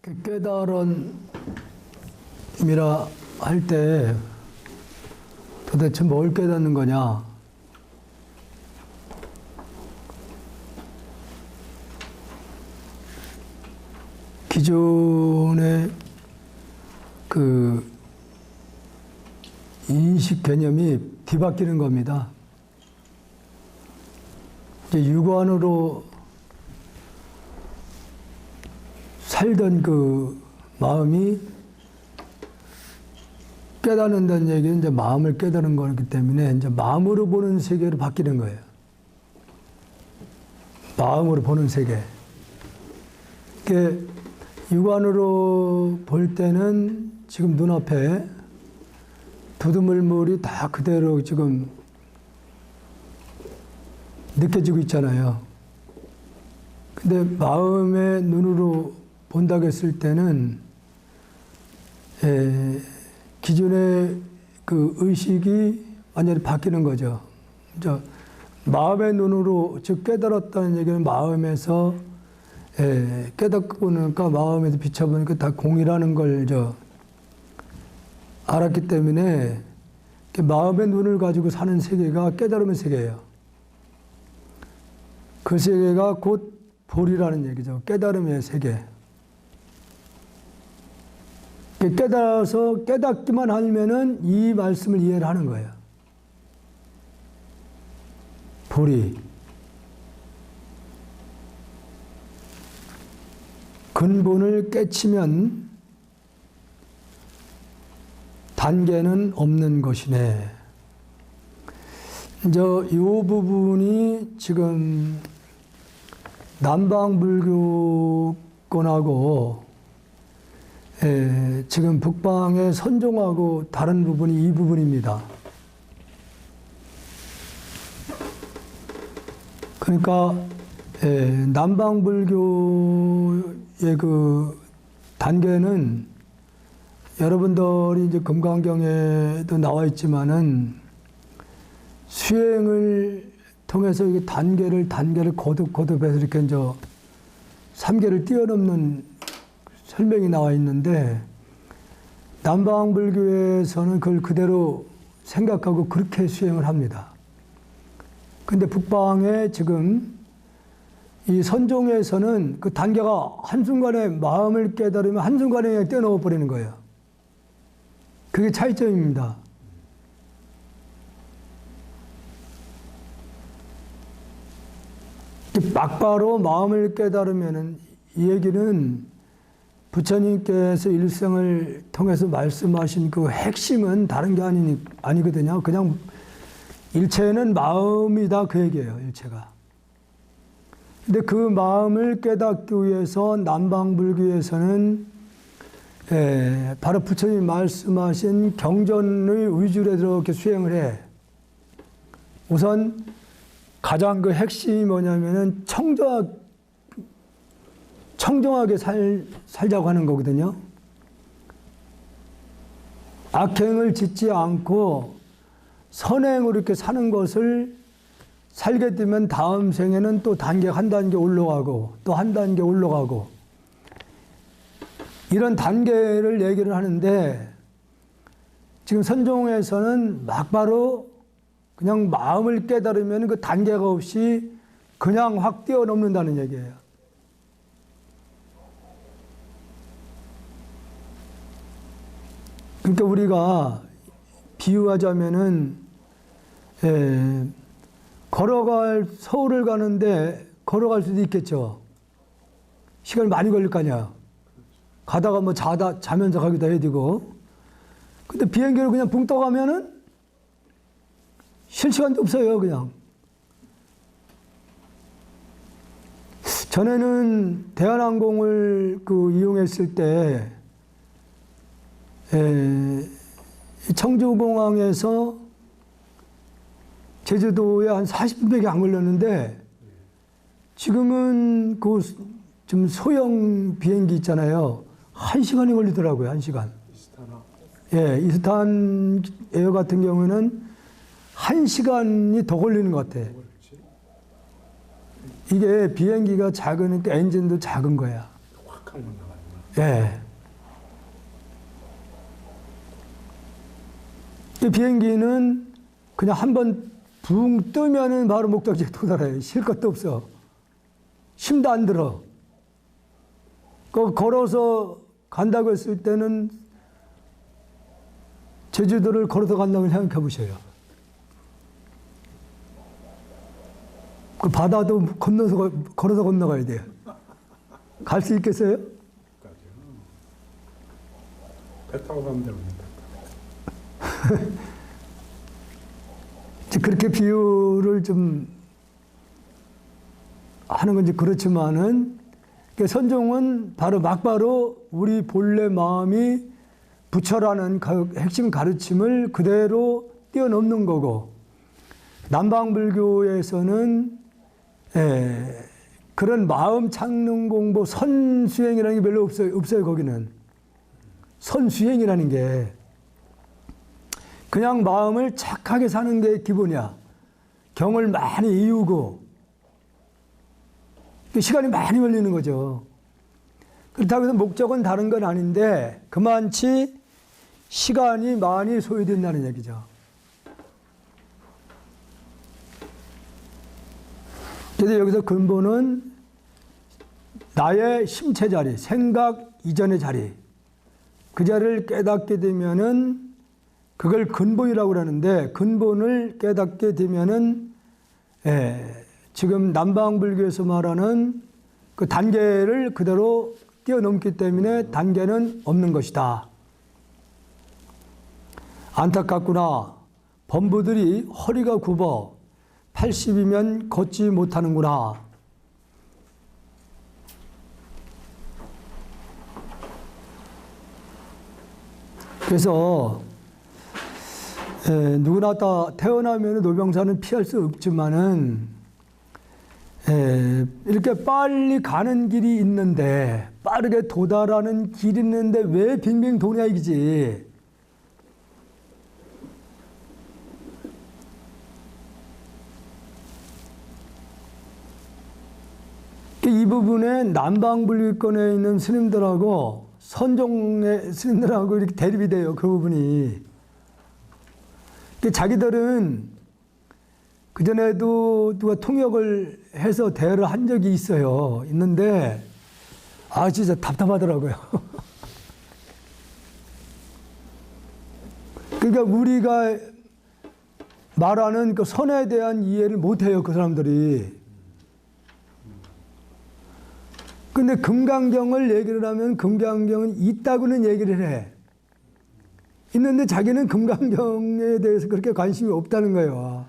깨달음이라 할 때 도대체 뭘 깨닫는 거냐? 기존의 그 인식 개념이 뒤바뀌는 겁니다. 이제 육안으로 살던 그 마음이 깨닫는다는 얘기는 이제 마음을 깨달은 거기 때문에 이제 마음으로 보는 세계로 바뀌는 거예요. 마음으로 보는 세계. 이게 육안으로 볼 때는 지금 눈앞에 두두물물이 다 그대로 지금 느껴지고 있잖아요. 근데 마음의 눈으로 본다고 했을 때는 기존의 그 의식이 완전히 바뀌는 거죠. 마음의 눈으로, 즉 깨달았다는 얘기는 마음에서 깨닫고 보니까 마음에서 비춰보니까 다 공이라는 걸 알았기 때문에 마음의 눈을 가지고 사는 세계가 깨달음의 세계예요. 그 세계가 곧 볼이라는 얘기죠. 깨달음의 세계. 깨달아서 깨닫기만 하면은 이 말씀을 이해를 하는 거예요. 볼이. 근본을 깨치면 단계는 없는 것이네. 이제 이 부분이 지금 남방불교권하고 지금 북방의 선종하고 다른 부분이 이 부분입니다. 그러니까 남방불교의 그 단계는 여러분들이 이제 금강경에도 나와 있지만은 수행을 통해서 이게 단계를 거듭해서 이렇게 이제 3계를 뛰어넘는 설명이 나와 있는데 남방불교에서는 그걸 그대로 생각하고 그렇게 수행을 합니다. 근데 북방에 지금 이 선종에서는 그 단계가 한순간에 마음을 깨달으면 한순간에 그냥 뛰어넘어 버리는 거예요. 그게 차이점입니다. 막바로 마음을 깨달으면은 이 얘기는 부처님께서 일생을 통해서 말씀하신 그 핵심은 다른 게 아니거든요. 그냥 일체는 마음이다 그 얘기예요. 일체가. 근데 그 마음을 깨닫기 위해서 남방불교에서는 바로 부처님 말씀하신 경전의 위주로 이렇게 수행을 해. 우선 가장 그 핵심이 뭐냐면은 청정하게 살자고 하는 거거든요. 악행을 짓지 않고 선행으로 이렇게 사는 것을 살게 되면 다음 생에는 또 한 단계 올라가고 또 한 단계 올라가고 이런 단계를 얘기를 하는데 지금 선종에서는 막바로 그냥 마음을 깨달으면 그 단계가 없이 그냥 확 뛰어넘는다는 얘기예요. 그러니까 우리가 비유하자면은 서울을 가는데 걸어갈 수도 있겠죠. 시간이 많이 걸릴 거 아니야. 가다가 뭐 자면서 가기도 해야 되고. 근데 비행기로 그냥 붕 떠가면은 쉴 시간도 없어요, 그냥. 전에는 대한항공을 이용했을 때, 청주공항에서 제주도에 한 40분밖에 안 걸렸는데, 지금은 좀 소형 비행기 있잖아요. 1시간이 걸리더라고요, 1시간. 이스탄 에어 같은 경우는 1시간이 더 걸리는 것 같아. 이게 비행기가 작으니까 엔진도 작은 거야. 예. 이 비행기는 그냥 한번 붕 뜨면은 바로 목적지에 도달해요. 쉴 것도 없어. 힘도 안 들어. 걸어서 간다고 했을 때는 제주도를 걸어서 간다고 생각해 보셔요. 그 바다도 걸어서 건너가야 돼요. 갈 수 있겠어요? 배 타고 가면 됩니다. 그렇게 비유를 좀 하는 건지 그렇지만은 선종은 바로 막바로 우리 본래 마음이 부처라는 핵심 가르침을 그대로 뛰어넘는 거고, 남방불교에서는 그런 마음 찾는 공부, 선수행이라는 게 별로 없어요. 거기는 선수행이라는 게 그냥 마음을 착하게 사는 게 기본이야. 경을 많이 이우고 시간이 많이 걸리는 거죠. 그렇다고 해서 목적은 다른 건 아닌데 그만치 시간이 많이 소요된다는 얘기죠. 그래서 여기서 근본은 나의 심체 자리, 생각 이전의 자리, 그 자리를 깨닫게 되면은 그걸 근본이라고 그러는데, 근본을 깨닫게 되면은 지금 남방불교에서 말하는 그 단계를 그대로 뛰어넘기 때문에 단계는 없는 것이다. 안타깝구나. 범부들이 허리가 굽어 80이면 걷지 못하는구나. 그래서 누구나 다 태어나면 노병사는 피할 수 없지만은 이렇게 빨리 가는 길이 있는데, 빠르게 도달하는 길이 있는데 왜 빙빙 도냐 이기지. 이 부분에 남방불교권에 있는 스님들하고 선종의 스님들하고 이렇게 대립이 돼요. 그 부분이. 자기들은 그전에도 누가 통역을 해서 대화를 한 적이 있는데 진짜 답답하더라고요. 그러니까 우리가 말하는 그 선에 대한 이해를 못해요, 그 사람들이. 근데 금강경을 얘기를 하면 금강경은 있다고는 얘기를 해. 있는데 자기는 금강경에 대해서 그렇게 관심이 없다는 거예요.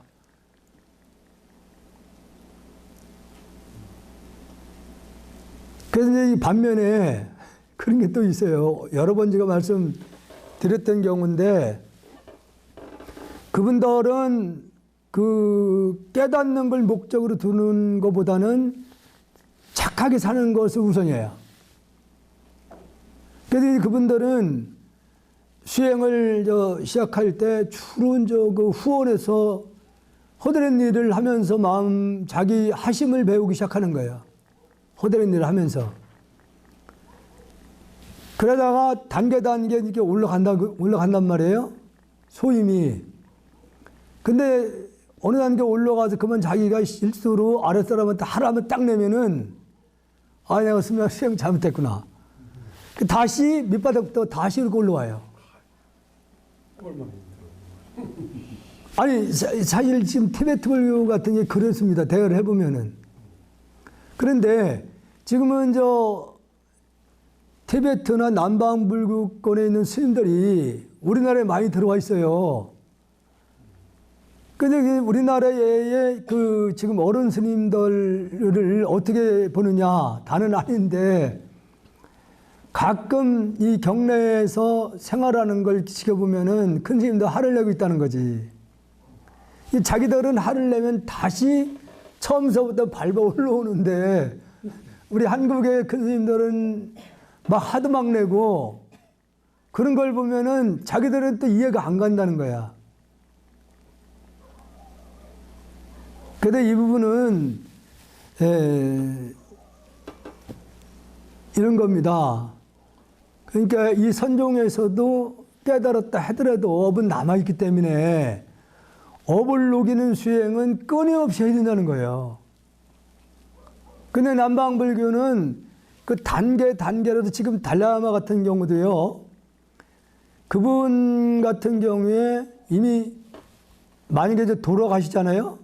그래서 이제 반면에 그런 게 또 있어요. 여러 번 제가 말씀드렸던 경우인데, 그분들은 그 깨닫는 걸 목적으로 두는 것보다는 착하게 사는 것을 우선이에요. 그래서 그분들은 수행을 시작할 때 주로 그 후원에서 허드렛 일을 하면서 자기 하심을 배우기 시작하는 거예요. 허드렛 일을 하면서. 그러다가 단계 이렇게 올라간단 말이에요. 소임이. 근데 어느 단계 올라가서 그만 자기가 실수로 아랫사람한테 하라면 딱 내면은 내가 수행 잘못했구나. 다시 밑바닥부터 다시 이렇게 올라와요. 아니, 사실 지금 티베트 불교 같은 게 그렇습니다. 대화를 해보면은. 그런데 지금은 티베트나 남방불교권에 있는 스님들이 우리나라에 많이 들어와 있어요. 근데 우리나라의 지금 어른 스님들을 어떻게 보느냐, 다는 아닌데, 가끔 이 경내에서 생활하는 걸 지켜보면은 큰 스님도 화를 내고 있다는 거지. 자기들은 화를 내면 다시 처음서부터 밟아 올라오는데, 우리 한국의 큰 스님들은 화도 막 내고, 그런 걸 보면은 자기들은 또 이해가 안 간다는 거야. 그래도 이 부분은 이런 겁니다. 그러니까 이 선종에서도 깨달았다 하더라도 업은 남아있기 때문에 업을 녹이는 수행은 끊임없이 해야 된다는 거예요. 근데 남방불교는 그 단계라도 지금 달라마 같은 경우도요. 그분 같은 경우에 이미 만약에 이제 돌아가시잖아요.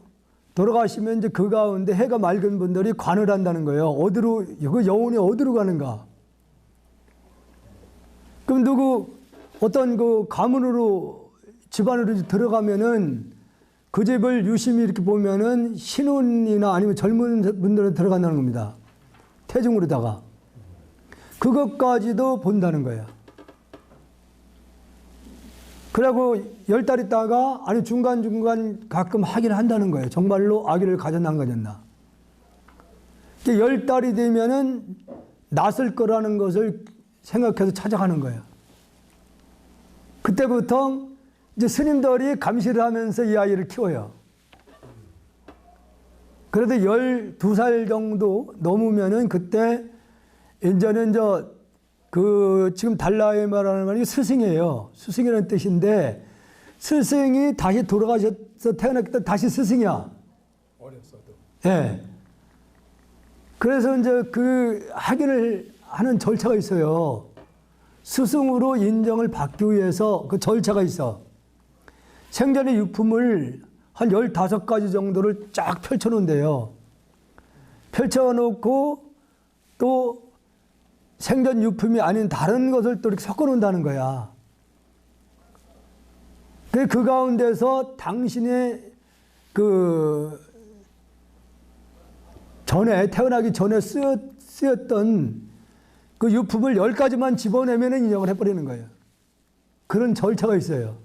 돌아가시면 이제 그 가운데 해가 맑은 분들이 관을 한다는 거예요. 어디로, 그 영혼이 어디로 가는가. 그럼 어떤 그 가문으로, 집안으로 들어가면은 그 집을 유심히 이렇게 보면은 신혼이나 아니면 젊은 분들은 들어간다는 겁니다. 태중으로다가. 그것까지도 본다는 거예요. 그리고 10달 있다가 아니 중간중간 가끔 확인을 한다는 거예요. 정말로 아기를 가졌나 안 가졌나. 10달이 되면은 낫을 거라는 것을 생각해서 찾아가는 거예요. 그때부터 이제 스님들이 감시를 하면서 이 아이를 키워요. 그래도 12살 정도 넘으면은 그때 이제는 지금 달라에 말하는 말이 스승이에요. 스승이라는 뜻인데 스승이 다시 돌아가셔서 태어났기 때문에 다시 스승이야. 어렸어도. 예. 그래서 이제 그 확인을 하는 절차가 있어요. 스승으로 인정을 받기 위해서 그 절차가 있어. 생전의 유품을 한 15가지 정도를 쫙 펼쳐놓은대요. 펼쳐놓고 또 생전 유품이 아닌 다른 것을 또 이렇게 섞어놓는다는 거야. 그 가운데서 당신의 태어나기 전에 쓰였던 그 유품을 10가지만 집어내면 인정을 해버리는 거예요. 그런 절차가 있어요.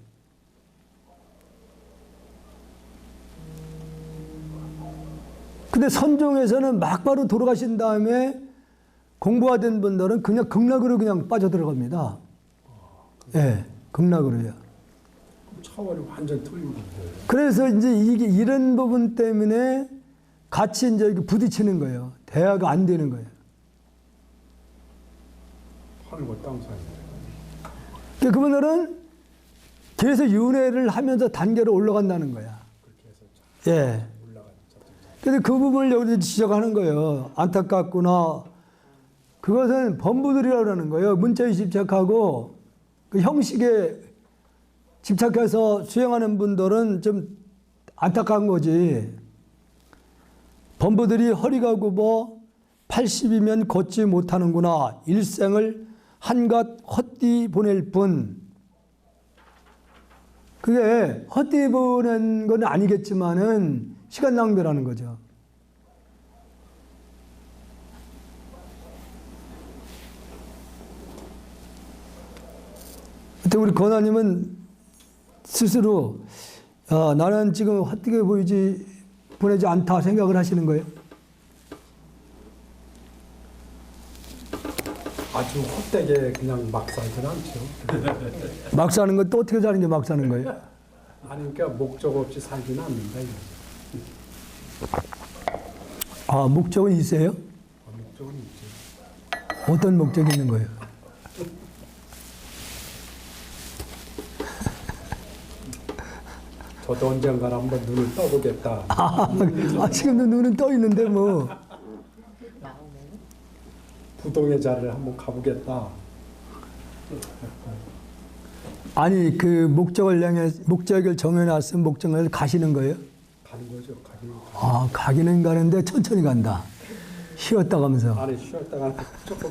근데 선종에서는 막바로 돌아가신 다음에 공부가 된 분들은 그냥 극락으로 그냥 빠져들어갑니다. 예, 극락으로요. 차원이 완전 틀린 건데. 그래서 이제 이런 부분 때문에 같이 이제 부딪히는 거예요. 대화가 안 되는 거예요. 하늘과 땅 사이. 그러니까 그분들은 계속 윤회를 하면서 단계로 올라간다는 거야. 그렇게 해서 예. 올라가는 그래서 그 부분을 여기서 지적하는 거예요. 안타깝구나. 그것은 범부들이라고 하는 거예요. 문자에 집착하고 그 형식에 집착해서 수행하는 분들은 좀 안타까운 거지. 범부들이 허리가 굽어 80이면 걷지 못하는구나. 일생을 한갓 헛디 보낼 뿐. 그게 헛디 보낸 건 아니겠지만은 시간 낭비라는 거죠. 그때 우리 권하님은 스스로 나는 지금 헛되게 보내지 않다 생각을 하시는 거예요? 아주 헛되게 그냥 막 살진 않죠. 막 사는 건 또 어떻게 사는 게 막 사는 거예요? 아니 그러니까 목적 없이 살지는 않는다. 아, 목적은 있어요? 목적은 있죠. 어떤 목적이 있는 거예요? 저도 언젠가 한번 눈을 떠보겠다. 지금도 눈은 떠 있는데 뭐. 부동의 자리를 한번 가보겠다. 아니 그 목적을 정해놨으면 목적을 가시는 거예요? 가는 거죠. 가기는. 아, 가기는 가는데 천천히 간다. 쉬었다 가면서. 아니 쉬었다가 조금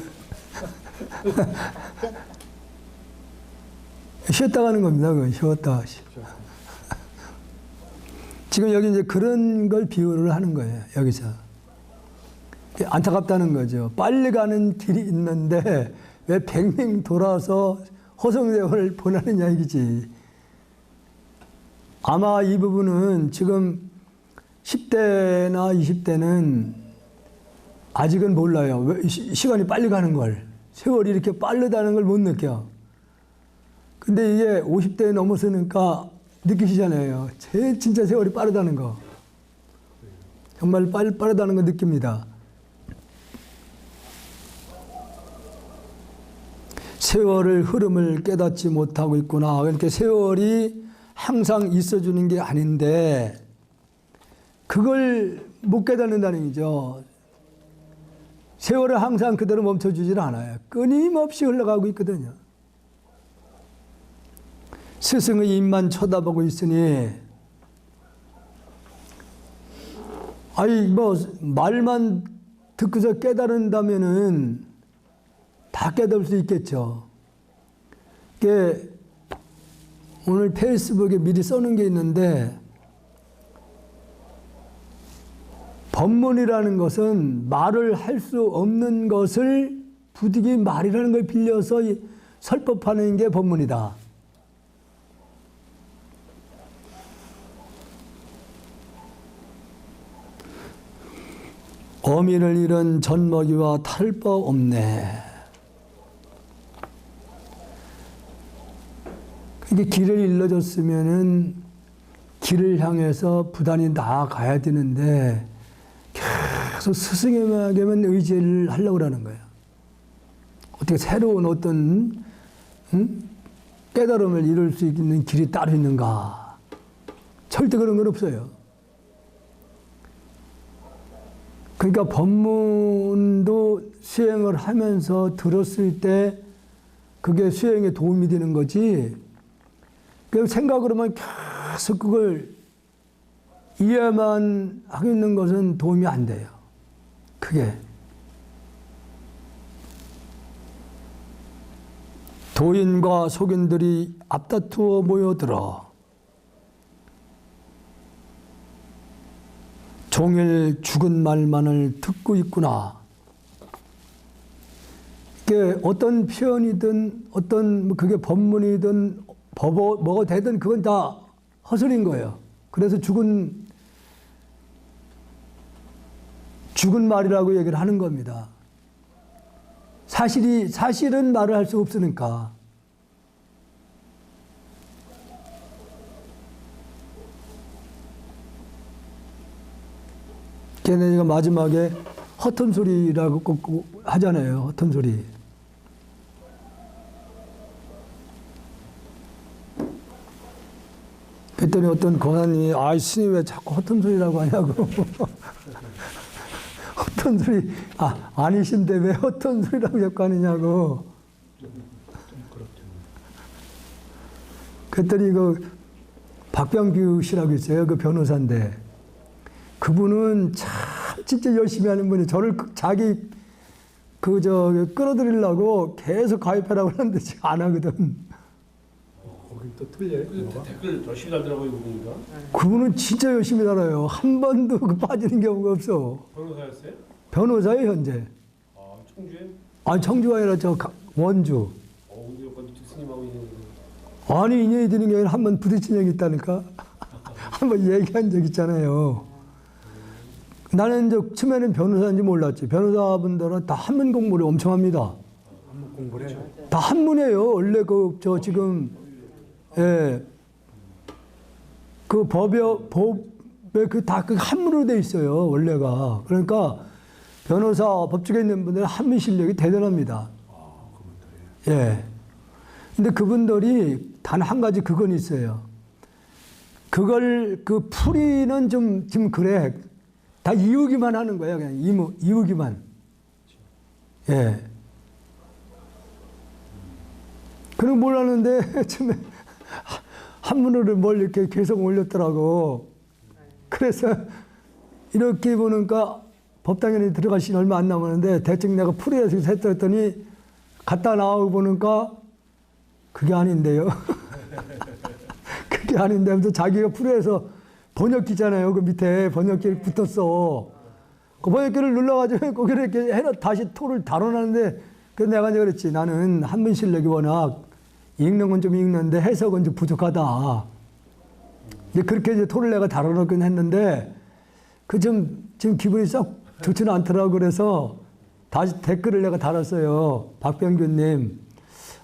쉬었다 가는 겁니다. 그건 쉬었다. 지금 여기 이제 그런 걸 비유를 하는 거예요. 여기서. 안타깝다는 거죠. 빨리 가는 길이 있는데 왜 뱅뱅 돌아서 허송세월을 보내느냐 이거지. 아마 이 부분은 지금 10대나 20대는 아직은 몰라요. 왜 시간이 빨리 가는 걸. 세월이 이렇게 빠르다는 걸 못 느껴. 근데 이게 50대 넘어서니까 느끼시잖아요. 진짜 세월이 빠르다는 거. 정말 빠르다는 거 느낍니다. 세월의 흐름을 깨닫지 못하고 있구나. 그러니까 세월이 항상 있어주는 게 아닌데 그걸 못 깨닫는다는 얘기죠. 세월은 항상 그대로 멈춰주질 않아요. 끊임없이 흘러가고 있거든요. 스승의 입만 쳐다보고 있으니 아니 뭐 말만 듣고서 깨달은다면은 다 깨달을 수 있겠죠. 이게 오늘 페이스북에 미리 써놓은 게 있는데 법문이라는 것은 말을 할 수 없는 것을 부득이 말이라는 걸 빌려서 설법하는 게 법문이다. 어미를 잃은 젖먹이와 탈법 없네. 이게 길을 일러줬으면은 길을 향해서 부단히 나아가야 되는데 계속 스승에게만 의지를 하려고 하는 거예요. 어떻게 새로운 어떤 깨달음을 이룰 수 있는 길이 따로 있는가? 절대 그런 건 없어요. 그러니까 법문도 수행을 하면서 들었을 때 그게 수행에 도움이 되는 거지. 그냥 생각으로만 계속 그걸 이해만 하고 있는 것은 도움이 안 돼요. 그게. 도인과 속인들이 앞다투어 모여들어 종일 죽은 말만을 듣고 있구나. 이게 어떤 표현이든 어떤 그게 법문이든 뭐가 되든 그건 다 허술인 거예요. 그래서 죽은 말이라고 얘기를 하는 겁니다. 사실은 말을 할 수 없으니까. 걔네가 마지막에 허튼 소리라고 꼭 하잖아요. 허튼 소리. 그랬더니 어떤 권한님이 스님 왜 자꾸 허튼 소리라고 하냐고. 허튼 소리 아니신데 왜 허튼 소리라고 자꾸 하느냐고. 그랬더니 박병규 씨라고 있어요. 그 변호사인데 그분은 참 진짜 열심히 하는 분이 저를 자기 끌어들이려고 계속 가입하라고 하는데 안 하거든. 거기 또 틀려요. 댓글 열심히 달더라고요, 그분이가. 그분은 진짜 열심히 달아요. 한 번도 빠지는 경우가 없어. 변호사였어요? 변호사예요, 현재. 청주에? 아니, 청주가 아니라 원주. 근데 여기 스님하고 있는 아니, 인연이 되는 게 아니라 한 번 부딪힌 적이 있다니까. 한 번 얘기한 적 있잖아요. 나는 처음에는 변호사인지 몰랐지. 변호사분들은 다 한문 공부를 엄청 합니다. 한번 공부를 해요. 다 한문이에요. 원래 지금, 예. 그 법에 다 한문으로 돼 있어요. 원래가. 그러니까 변호사, 법조계 있는 분들은 한문 실력이 대단합니다. 예. 근데 그분들이 단 한 가지 그건 있어요. 그걸, 풀이는 좀 그래. 다 이우기만 하는 거야. 그냥 이우기만. 예. 그런 몰랐는데, 처음에 한문으로 뭘 이렇게 계속 올렸더라고. 그래서 이렇게 보니까 법당에 들어갈 시간 얼마 안 남았는데, 대충 내가 풀이해서 했더니, 갔다 나오고 보니까, 그게 아닌데요. 그게 아닌데, 하면서 자기가 풀이해서 번역기잖아요. 그 밑에 번역기를 붙었어. 그 번역기를 눌러가지고 거기를 이렇게 다시 토를 다뤄놨는데, 그래서 내가 이제 그랬지. 나는 한문 실력이 워낙 읽는 건 좀 읽는데 해석은 좀 부족하다. 이제 그렇게 이제 토를 내가 다뤄놓긴 했는데, 지금 기분이 썩 좋지는 않더라고. 그래서 다시 댓글을 내가 달았어요. 박병규님,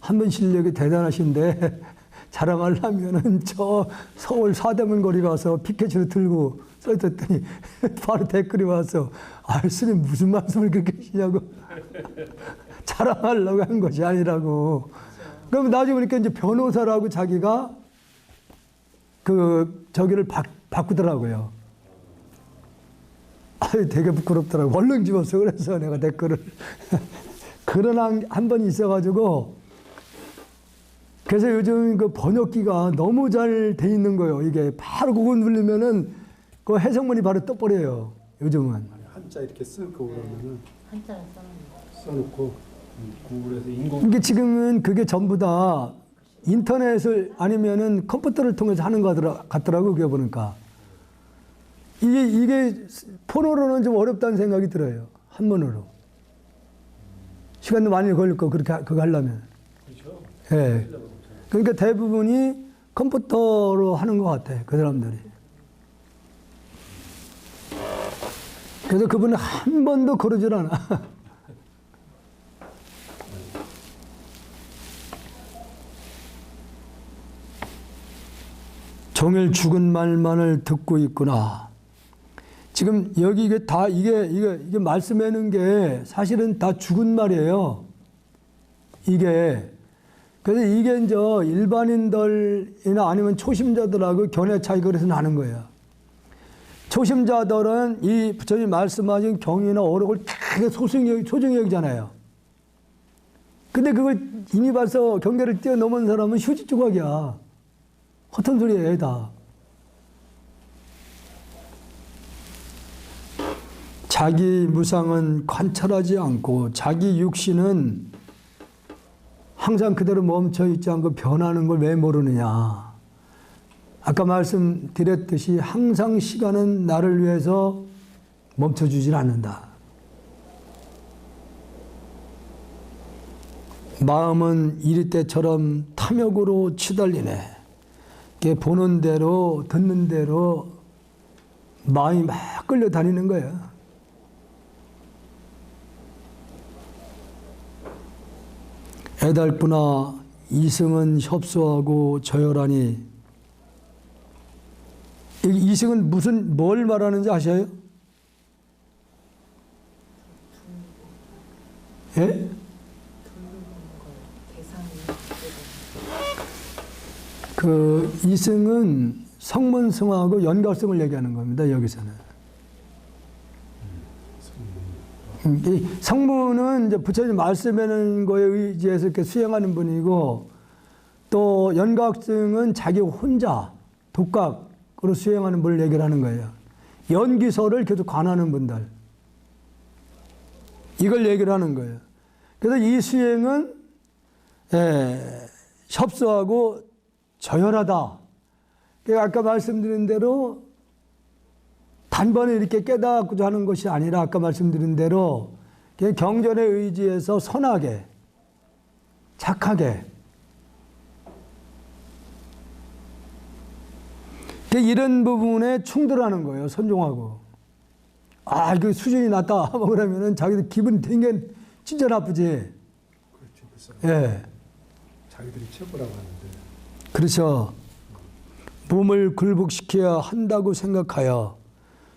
한문 실력이 대단하신데, 자랑하려면은 서울 사대문 거리 가서 피켓을 들고 써있더니 바로 댓글이 와서 스님 무슨 말씀을 그렇게 하시냐고. 자랑하려고 한 것이 아니라고. 그럼 나중에 보니까 이제 변호사라고 자기가 저기를 바꾸더라고요. 아유, 되게 부끄럽더라고. 얼른 집었어. 그래서 내가 댓글을. 그런 한 번이 있어가지고. 그래서 요즘 그 번역기가 너무 잘 돼 있는 거예요. 이게 바로 그거 누르면은 그 해석문이 바로 떠버려요. 요즘은. 한자 이렇게 쓸거 그러면은 한자를 써놓고 구글에서 인공 이게 지금은 그게 전부 다 인터넷을 아니면은 컴퓨터를 통해서 하는 거 같더라고, 그게 보니까. 이게 폰으로는 좀 어렵다는 생각이 들어요. 한문으로. 시간도 많이 걸릴 거, 그렇게, 그거 하려면. 그렇죠. 예. 그러니까 대부분이 컴퓨터로 하는 것 같아, 그 사람들이. 그래서 그분은 한 번도 그러질 않아. 종일 죽은 말만을 듣고 있구나. 지금 여기 이게 다 이게 말씀하는 게 사실은 다 죽은 말이에요. 이게. 그래서 이게 이제 일반인들이나 아니면 초심자들하고 견해 차이가 그래서 나는 거예요. 초심자들은 이 부처님 말씀하신 경이나 어록을 되게 소중히 여기잖아요. 근데 그걸 이미 봐서 경계를 뛰어넘은 사람은 휴지 조각이야. 허튼 소리예요, 다. 자기 무상은 관찰하지 않고 자기 육신은 항상 그대로 멈춰 있지 않고 변하는 걸 왜 모르느냐. 아까 말씀드렸듯이 항상 시간은 나를 위해서 멈춰주질 않는다. 마음은 이리 때처럼 탐욕으로 치달리네. 보는 대로 듣는 대로 마음이 막 끌려다니는 거예요. 애달프나 이승은 협소하고 저열하니. 이승은 뭘 말하는지 아셔요? 예? 그 이승은 성문성하고 연결성을 얘기하는 겁니다. 여기서는. 이 성문은 이제 부처님 말씀하는 거에 의지해서 이렇게 수행하는 분이고, 또 연각성은 자기 혼자 독각으로 수행하는 분을 얘기를 하는 거예요. 연기서를 계속 관하는 분들. 이걸 얘기를 하는 거예요. 그래서 이 수행은 협소하고 저열하다. 아까 말씀드린 대로 단번에 이렇게 깨닫고자 하는 것이 아니라 아까 말씀드린 대로 경전에 의지해서 선하게, 착하게. 이런 부분에 충돌하는 거예요, 선종하고. 아, 이거 수준이 낮다. 그러면은 자기들 기분이 되게 진짜 나쁘지. 그렇죠. 그 예. 자기들이 최고라고 하는데. 그렇죠. 몸을 굴복시켜야 한다고 생각하여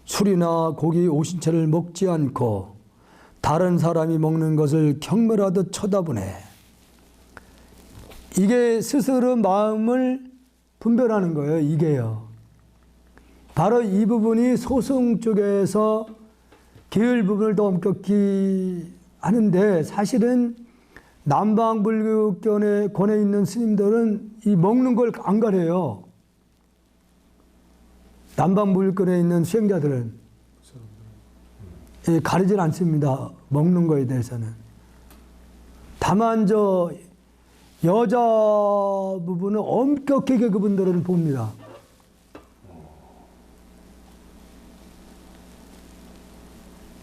술이나 고기 오신채를 먹지 않고 다른 사람이 먹는 것을 경멸하듯 쳐다보네. 이게 스스로 마음을 분별하는 거예요. 이게요. 바로 이 부분이 소승 쪽에서 계열 부분을 더 엄격히 하는데, 사실은 남방불교권에 권에 있는 스님들은 이 먹는 걸 안 가려요. 남방불교권에 있는 수행자들은 가리질 않습니다. 먹는 거에 대해서는. 다만 여자 부분은 엄격하게 그분들은 봅니다.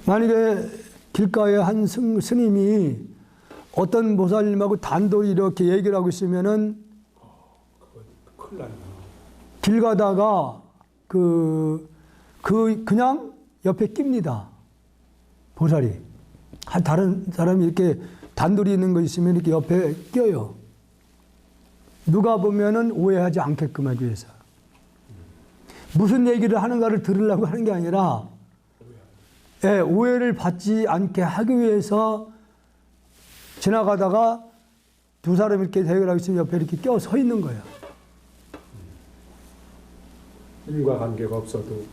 만약에 길가에 한 스님이 어떤 보살님하고 단독 이렇게 얘기를 하고 있으면은 큰일 나요. 길 가다가 그냥 옆에 낍니다. 보살이. 다른 사람이 이렇게 단둘이 있는 거 있으면 이렇게 옆에 껴요. 누가 보면은 오해하지 않게끔 하기 위해서. 무슨 얘기를 하는가를 들으려고 하는 게 아니라, 오해를 받지 않게 하기 위해서 지나가다가 두 사람이 이렇게 대결하고 있으면 옆에 이렇게 껴 서 있는 거예요. 인과관계가 없어도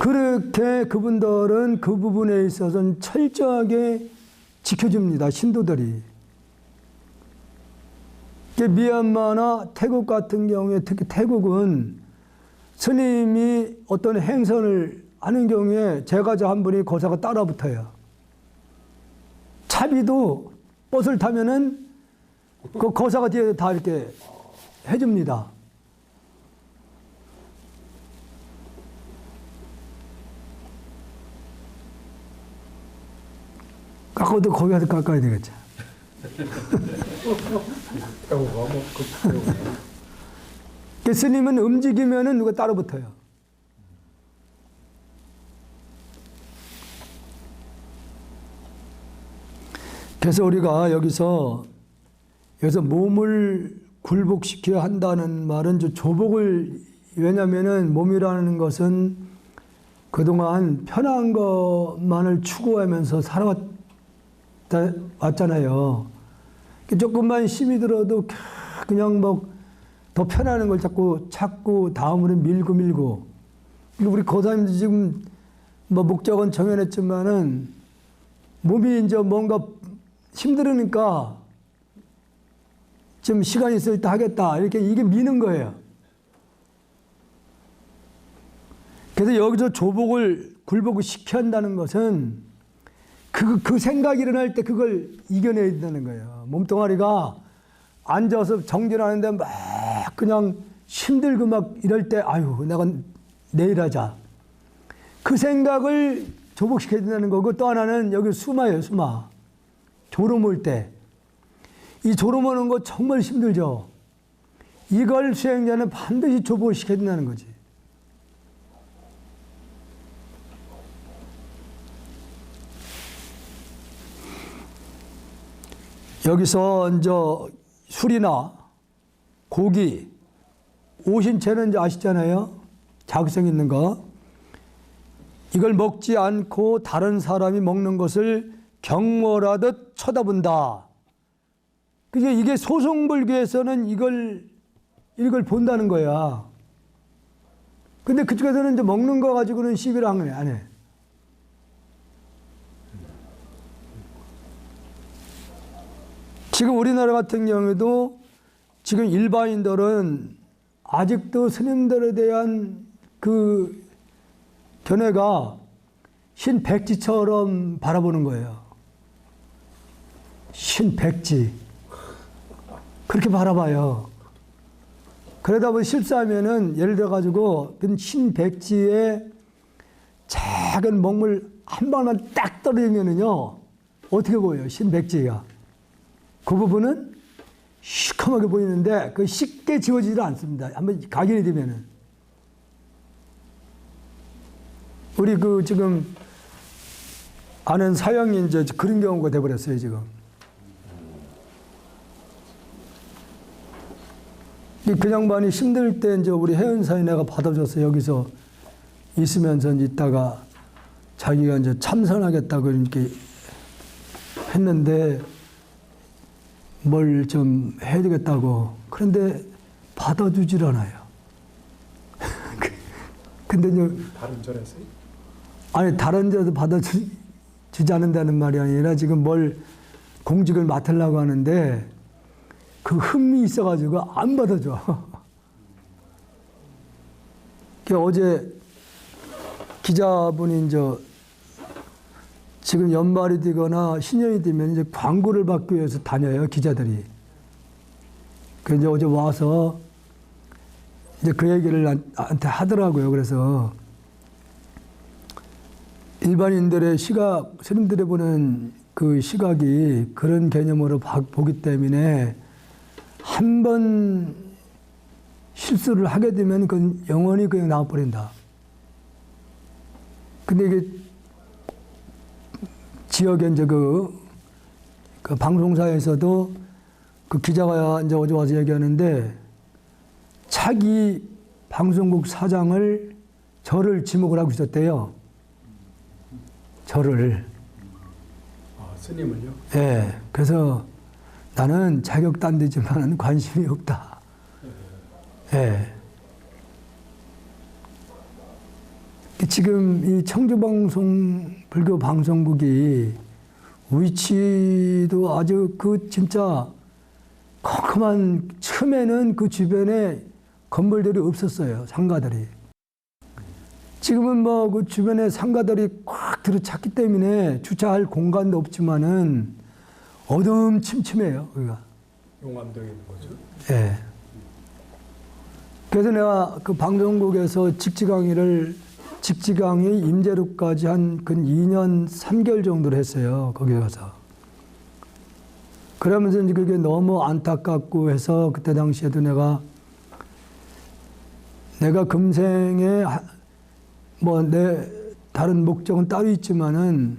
그렇게 그분들은 그 부분에 있어서는 철저하게 지켜줍니다. 신도들이. 미얀마나 태국 같은 경우에 특히 태국은 스님이 어떤 행선을 하는 경우에 제가자 한 분이 거사가 따라 붙어요. 차비도 버스를 타면은 그 거사가 뒤에 다 이렇게 해줍니다. 깎아도 거기 가서 깎아야 되겠죠. 배우가 뭐 그 배우가 그 스님은 움직이면은 누가 따라 붙어요. 그래서 우리가 여기서 몸을 굴복시켜야 한다는 말은 조복을, 왜냐면은 몸이라는 것은 그동안 편한 것만을 추구하면서 살아왔잖아요. 조금만 힘이 들어도 그냥 뭐 더 편안한 걸 자꾸 찾고 다음으로 밀고. 우리 거사님도 지금 뭐 목적은 정해냈지만은 몸이 이제 뭔가 힘들으니까 좀 시간이 있을 때 하겠다. 이렇게 이게 미는 거예요. 그래서 여기서 조복을 굴복을 시켜야 한다는 것은 그 생각이 일어날 때 그걸 이겨내야 된다는 거예요. 몸뚱아리가 앉아서 정진하는데 막 그냥 힘들고 막 이럴 때 아유 내가 내일 하자. 그 생각을 조복시켜야 된다는 거고, 또 하나는 여기 수마예요. 수마. 졸음 올 때. 이 졸음 오는 거 정말 힘들죠. 이걸 수행자는 반드시 조복을 시켜야 된다는 거지. 여기서 이제 술이나 고기, 오신채는 이제 아시잖아요. 자극성 있는 거. 이걸 먹지 않고 다른 사람이 먹는 것을 경멸하듯 쳐다본다. 이게 소송불교에서는 이걸 본다는 거야. 근데 그쪽에서는 이제 먹는 거 가지고는 시비를 안 해. 지금 우리나라 같은 경우에도 지금 일반인들은 아직도 스님들에 대한 그 견해가 신백지처럼 바라보는 거예요. 신백지. 그렇게 바라봐요. 그러다 보니 실수하면은 예를 들어가지고 신백지에 작은 먹물 한 방만 딱 떨어지면은요, 어떻게 보여요? 신백지가. 그 부분은 시커멓게 보이는데 그 쉽게 지워지지 않습니다. 한번 각인이 되면은. 우리 그 지금 아는 사형이 이제 그런 경우가 돼버렸어요, 지금. 그 양반이 힘들 때 이제 우리 해운사에 내가 받아줬어요. 여기서 있으면서 있다가 자기가 이제 참선하겠다고 이렇게 했는데 뭘 좀 해야 되겠다고. 그런데 받아주질 않아요. 근데 이제 다른 절에서요? 아니 다른 데도 받아주지 않는다는 말이 아니라 지금 뭘 공직을 맡으려고 하는데 그 흠이 있어가지고 안 받아줘. 어제 기자분이 이제 지금 연말이 되거나 신년이 되면 이제 광고를 받기 위해서 다녀요, 기자들이. 그래서 이제 어제 와서 이제 그 얘기를 나한테 하더라고요. 그래서 일반인들의 시각, 스님들이 보는 그 시각이 그런 개념으로 보기 때문에 한 번 실수를 하게 되면 그건 영원히 그냥 나와버린다. 근데 이게 지역에 이제 그 방송사에서도 그 기자가 이제 어제 와서 얘기하는데 차기 방송국 사장을 저를 지목을 하고 있었대요. 저를. 아, 스님을요? 예. 그래서 나는 자격도 안 되지만 관심이 없다. 예. 지금 이 청주방송 불교 방송국이 위치도 아주 그 진짜 컴컴한, 처음에는 그 주변에 건물들이 없었어요. 상가들이. 지금은 뭐 그 주변에 상가들이 꽉 들어찼기 때문에 주차할 공간도 없지만은 어둠침침해요. 여기가. 용암동에 있는 거죠. 예. 그래서 내가 그 방송국에서 직지강의 임재로까지 한 근 2년 3개월 정도를 했어요. 거기 가서. 그러면서 이제 그게 너무 안타깝고 해서 그때 당시에도 내가 금생에 뭐 내 다른 목적은 따로 있지만은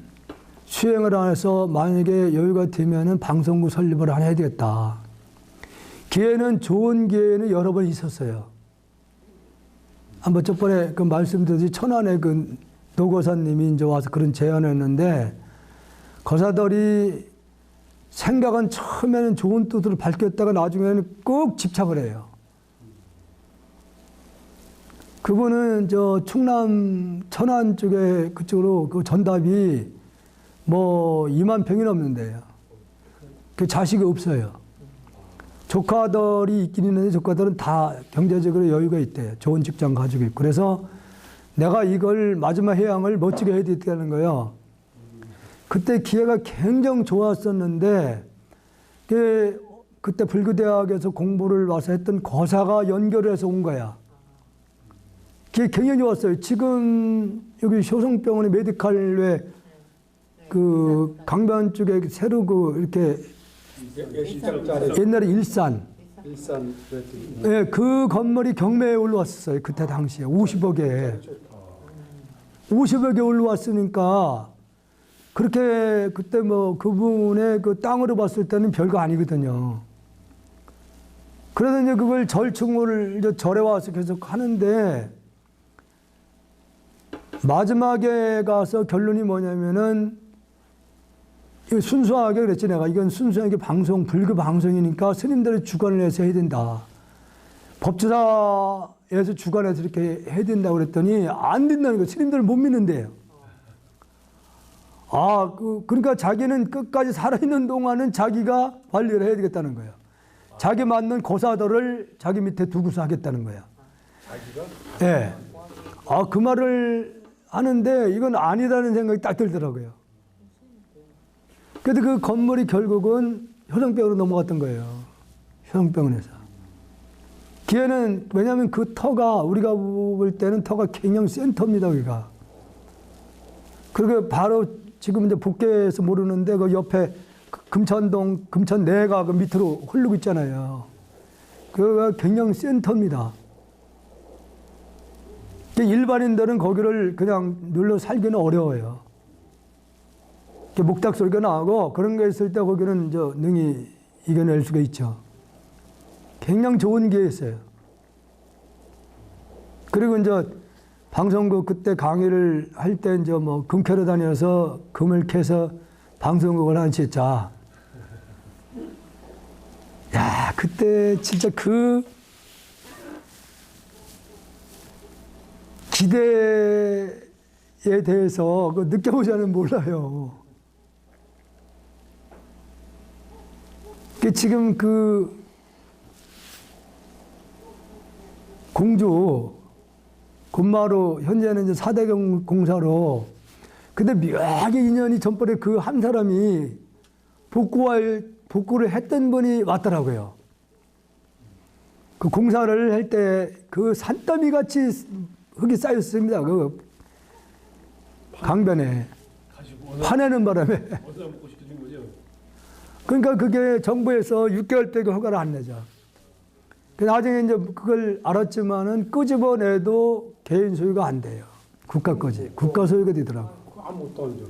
수행을 안 해서 만약에 여유가 되면은 방송국 설립을 하나 해야 되겠다. 좋은 기회는 여러 번 있었어요. 한번 저번에 그 말씀드렸듯이 천안에 그 노거사님이 이제 와서 그런 제안을 했는데, 거사들이 생각은 처음에는 좋은 뜻으로 밝혔다가 나중에는 꼭 집착을 해요. 그분은 저 충남 천안 쪽에 그쪽으로 그 전답이 뭐 2만 평이 넘는데요. 그 자식이 없어요. 조카들이 있긴 있는데 조카들은 다 경제적으로 여유가 있대요. 좋은 직장 가지고 있고. 그래서 내가 이걸 마지막 해양을 멋지게 해야 되겠다는 거예요. 그때 기회가 굉장히 좋았었는데, 그때 불교대학에서 공부를 와서 했던 거사가 연결을 해서 온 거야. 그게 굉장히 좋았어요. 지금 여기 효성병원의 메디칼 그 강변 쪽에 새로 그 이렇게 옛날에 일산 예, 그 건물이 경매에 올라왔었어요. 그때 당시에 50억에 50억에 올라왔으니까, 그렇게 그때 뭐 그분의 그 땅으로 봤을 때는 별거 아니거든요. 그래서 이제 그걸 절충을 이제 절에 와서 계속 하는데, 마지막에 가서 결론이 뭐냐면은, 이거 순수하게 그랬지, 내가. 이건 순수하게 불교 방송이니까 스님들의 주관을 해서 해야 된다. 법주사에서 주관해서 이렇게 해야 된다고 그랬더니 안 된다는 거예요. 스님들을 못 믿는데요. 그러니까 자기는 끝까지 살아있는 동안은 자기가 관리를 해야 되겠다는 거예요. 자기 맞는 고사들을 자기 밑에 두고서 하겠다는 거예요. 자기가? 예. 그 말을 하는데 이건 아니라는 생각이 딱 들더라고요. 그래도 그 건물이 결국은 효성병으로 넘어갔던 거예요. 효성병원에서. 기회는, 왜냐하면 그 터가, 우리가 볼 때는 터가 굉장히 센 터입니다, 여기가. 그리고 바로 지금 이제 복개에서 모르는데 그 옆에 금천동, 금천내가 그 밑으로 흐르고 있잖아요. 그가 굉장히 센 터입니다. 일반인들은 거기를 그냥 눌러 살기는 어려워요. 목탁 소리가 나고 그런 게 있을 때 거기는 능히 이겨낼 수가 있죠. 굉장히 좋은 기회였어요. 그리고 이제 방송국 그때 강의를 할 때 이제 뭐 금 캐러 다녀서 금을 캐서 방송국을 하나 짓자. 야, 그때 진짜 그 기대에 대해서 느껴보자는 몰라요. 지금 그 공주 군마로 현재는 이제 4대 공사로, 근데 묘하게 인연이 전번에 그 한 사람이 복구를 했던 분이 왔더라고요. 그 공사를 할 때 그 산더미 같이 흙이 쌓였습니다. 그 강변에 파내는 바람에. 어디다 먹고 시켜준 거죠? 그러니까 그게 정부에서 6개월 빼고 허가를 안 내죠. 나중에 이제 그걸 알았지만은 끄집어내도 개인 소유가 안 돼요. 국가 거지. 국가 소유가 되더라고. 아무것도 안 줘.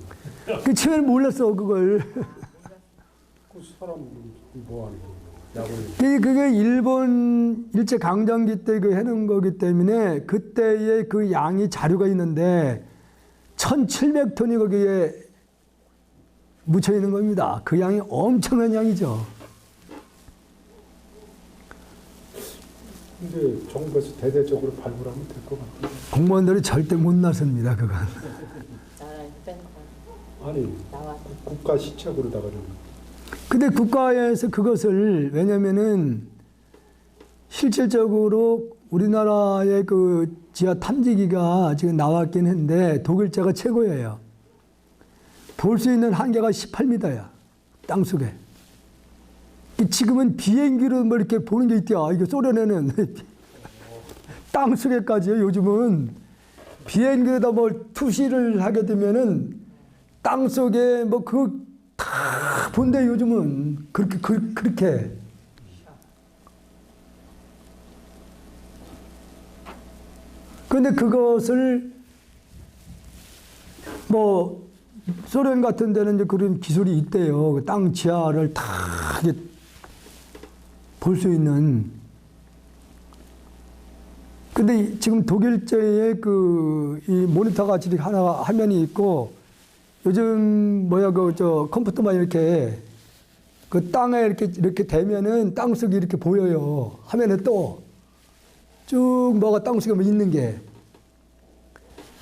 그 처음에 몰랐어, 그걸. 그 사람 뭐 하는 거야? 그게 일본 일제 강점기 때 그 해놓은 거기 때문에 그때의 그 양이 자료가 있는데 1,700톤이 거기에 묻혀 있는 겁니다. 그 양이 엄청난 양이죠. 근데 정부에서 대대적으로 발굴하면 될 것 같아요. 공무원들이 절대 못 나섭니다. 그건. 나라에 뺀거 아니 나와서 국가 시책으로다가 좀 근데 국가에서 그것을 왜냐면은 실질적으로 우리나라의 그 지하 탐지기가 지금 나왔긴 한데 독일제가 최고예요. 볼 수 있는 한계가 18m야. 땅속에. 지금은 비행기로 뭐 이렇게 보는 게 있대요. 이게 소련에는 땅속에까지요. 요즘은 비행기에다 뭐 투시를 하게 되면은 땅속에 뭐 그 다 본대 요즘은 그렇게. 그런데 그것을 뭐 소련 같은 데는 이제 그런 기술이 있대요. 그 땅 지하를 다 볼 수 있는. 근데 지금 독일제에 이 모니터가 지금 하나 화면이 있고 요즘 컴퓨터만 이렇게 그 땅에 이렇게 대면은 땅속이 이렇게 보여요. 화면에 또 쭉 뭐가 땅속에 뭐 있는 게.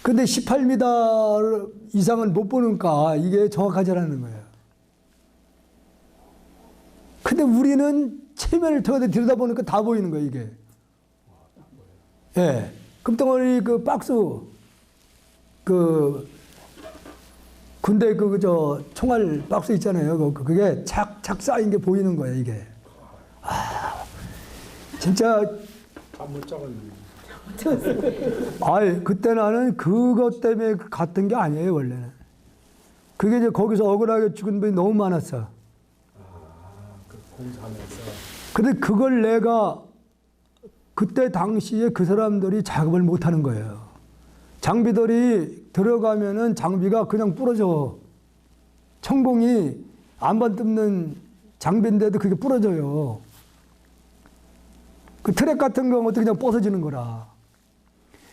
근데 18m 이상은 못 보니까 이게 정확하지않은 거예요. 근데 우리는 체면을 통해서 들여다보니까 다 보이는 거예요, 이게. 예. 금덩어리 그 박스, 군대 총알 박스 있잖아요. 그게 착착 쌓인 게 보이는 거예요, 이게. 아, 진짜. 잠못 자겠네. 아이, 그때 나는 그것 때문에 갔던 게 아니에요, 원래는. 그게 이제 거기서 억울하게 죽은 분이 너무 많았어. 그 공사하면서. 근데 그걸 내가 그때 당시에 그 사람들이 작업을 못 하는 거예요. 장비들이 들어가면은 장비가 그냥 부러져. 천공이 안반 뜯는 장비인데도 그게 부러져요. 그 트랙 같은 경우도 그냥 부서지는 거라.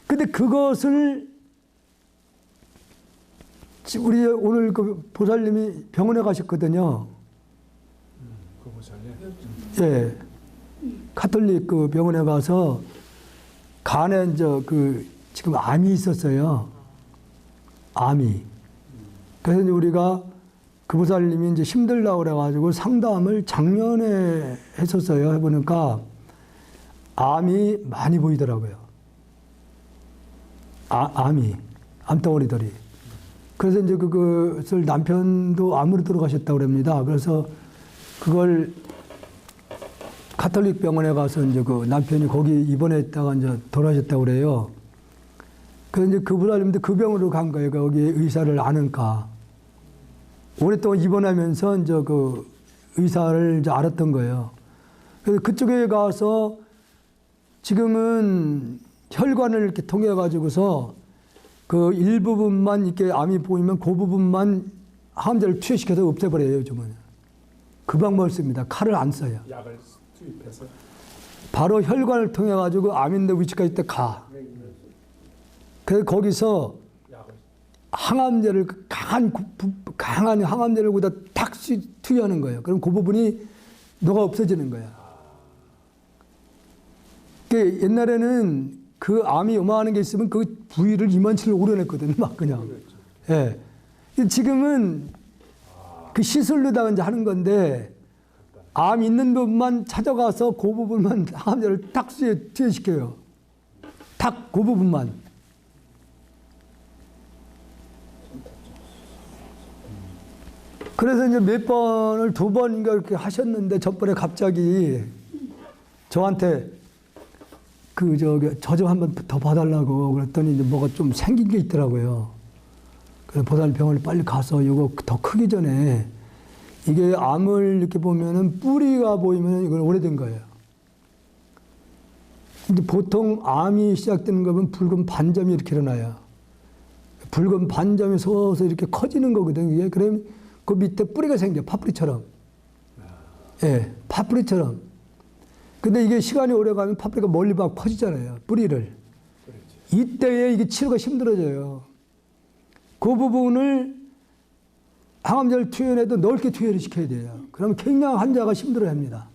근데 그것을 우리 오늘 그 보살님이 병원에 가셨거든요. 그 보살님. 예. 카톨릭 그 병원에 가서 간에 지금 암이 있었어요. 암이. 그래서 이제 우리가 그 보살님이 이제 힘들다고 그래가지고 상담을 작년에 했었어요. 해보니까 암이 많이 보이더라고요. 암이, 암덩어리들이. 그래서 이제 그것을 남편도 암으로 들어가셨다고 그럽니다. 그래서 그걸 카톨릭 병원에 가서 이제 그 남편이 거기 입원했다가 이제 돌아가셨다고 그래요. 그래서 이제 그 보살님도 그 병원으로 간 거예요. 거기 의사를 아는가. 오랫동안 입원하면서 이제 그 의사를 이제 알았던 거예요. 그래서 그쪽에 가서 지금은 혈관을 이렇게 통해 가지고서 그 일부분만 이렇게 암이 보이면 그 부분만 항암제를 투여시켜서 없애버려요, 요즘은. 그 방법을 씁니다. 칼을 안 써요. 약을 투입해서. 바로 혈관을 통해 가지고 암 있는 위치까지 때 가. 그래서 거기서 약을. 항암제를 강한 항암제를 거기다 탁 투여하는 거예요. 그럼 그 부분이 녹아 없어지는 거야. 그 옛날에는 그 암이 요만한 게 있으면 그 부위를 이만치를 오려냈거든요. 막 그냥. 예. 지금은 그 시술로다가 이제 하는 건데 암 있는 부분만 찾아가서 그 부분만 항암제를 탁 투여시켜요. 탁 그 부분만. 그래서 이제 몇 번을 2번인가 이렇게 하셨는데 저번에 갑자기 저한테 저 좀 한 번 더 봐달라고 그랬더니 이제 뭐가 좀 생긴 게 있더라고요. 그래서 보살 병원에 빨리 가서 이거 더 크기 전에 이게 암을 이렇게 보면은 뿌리가 보이면 이건 오래된 거예요. 근데 보통 암이 시작되는 거면 붉은 반점이 이렇게 일어나요. 붉은 반점이 서서 이렇게 커지는 거거든요. 이게 그러면 그 밑에 뿌리가 생겨, 파뿌리처럼. 예, 파뿌리처럼. 근데 이게 시간이 오래 가면 파뿌리가 멀리 막 퍼지잖아요. 뿌리를. 이때에 이게 치료가 힘들어져요. 그 부분을 항암제를 투여해도 넓게 투여를 시켜야 돼요. 그러면 굉장히 환자가 힘들어 합니다.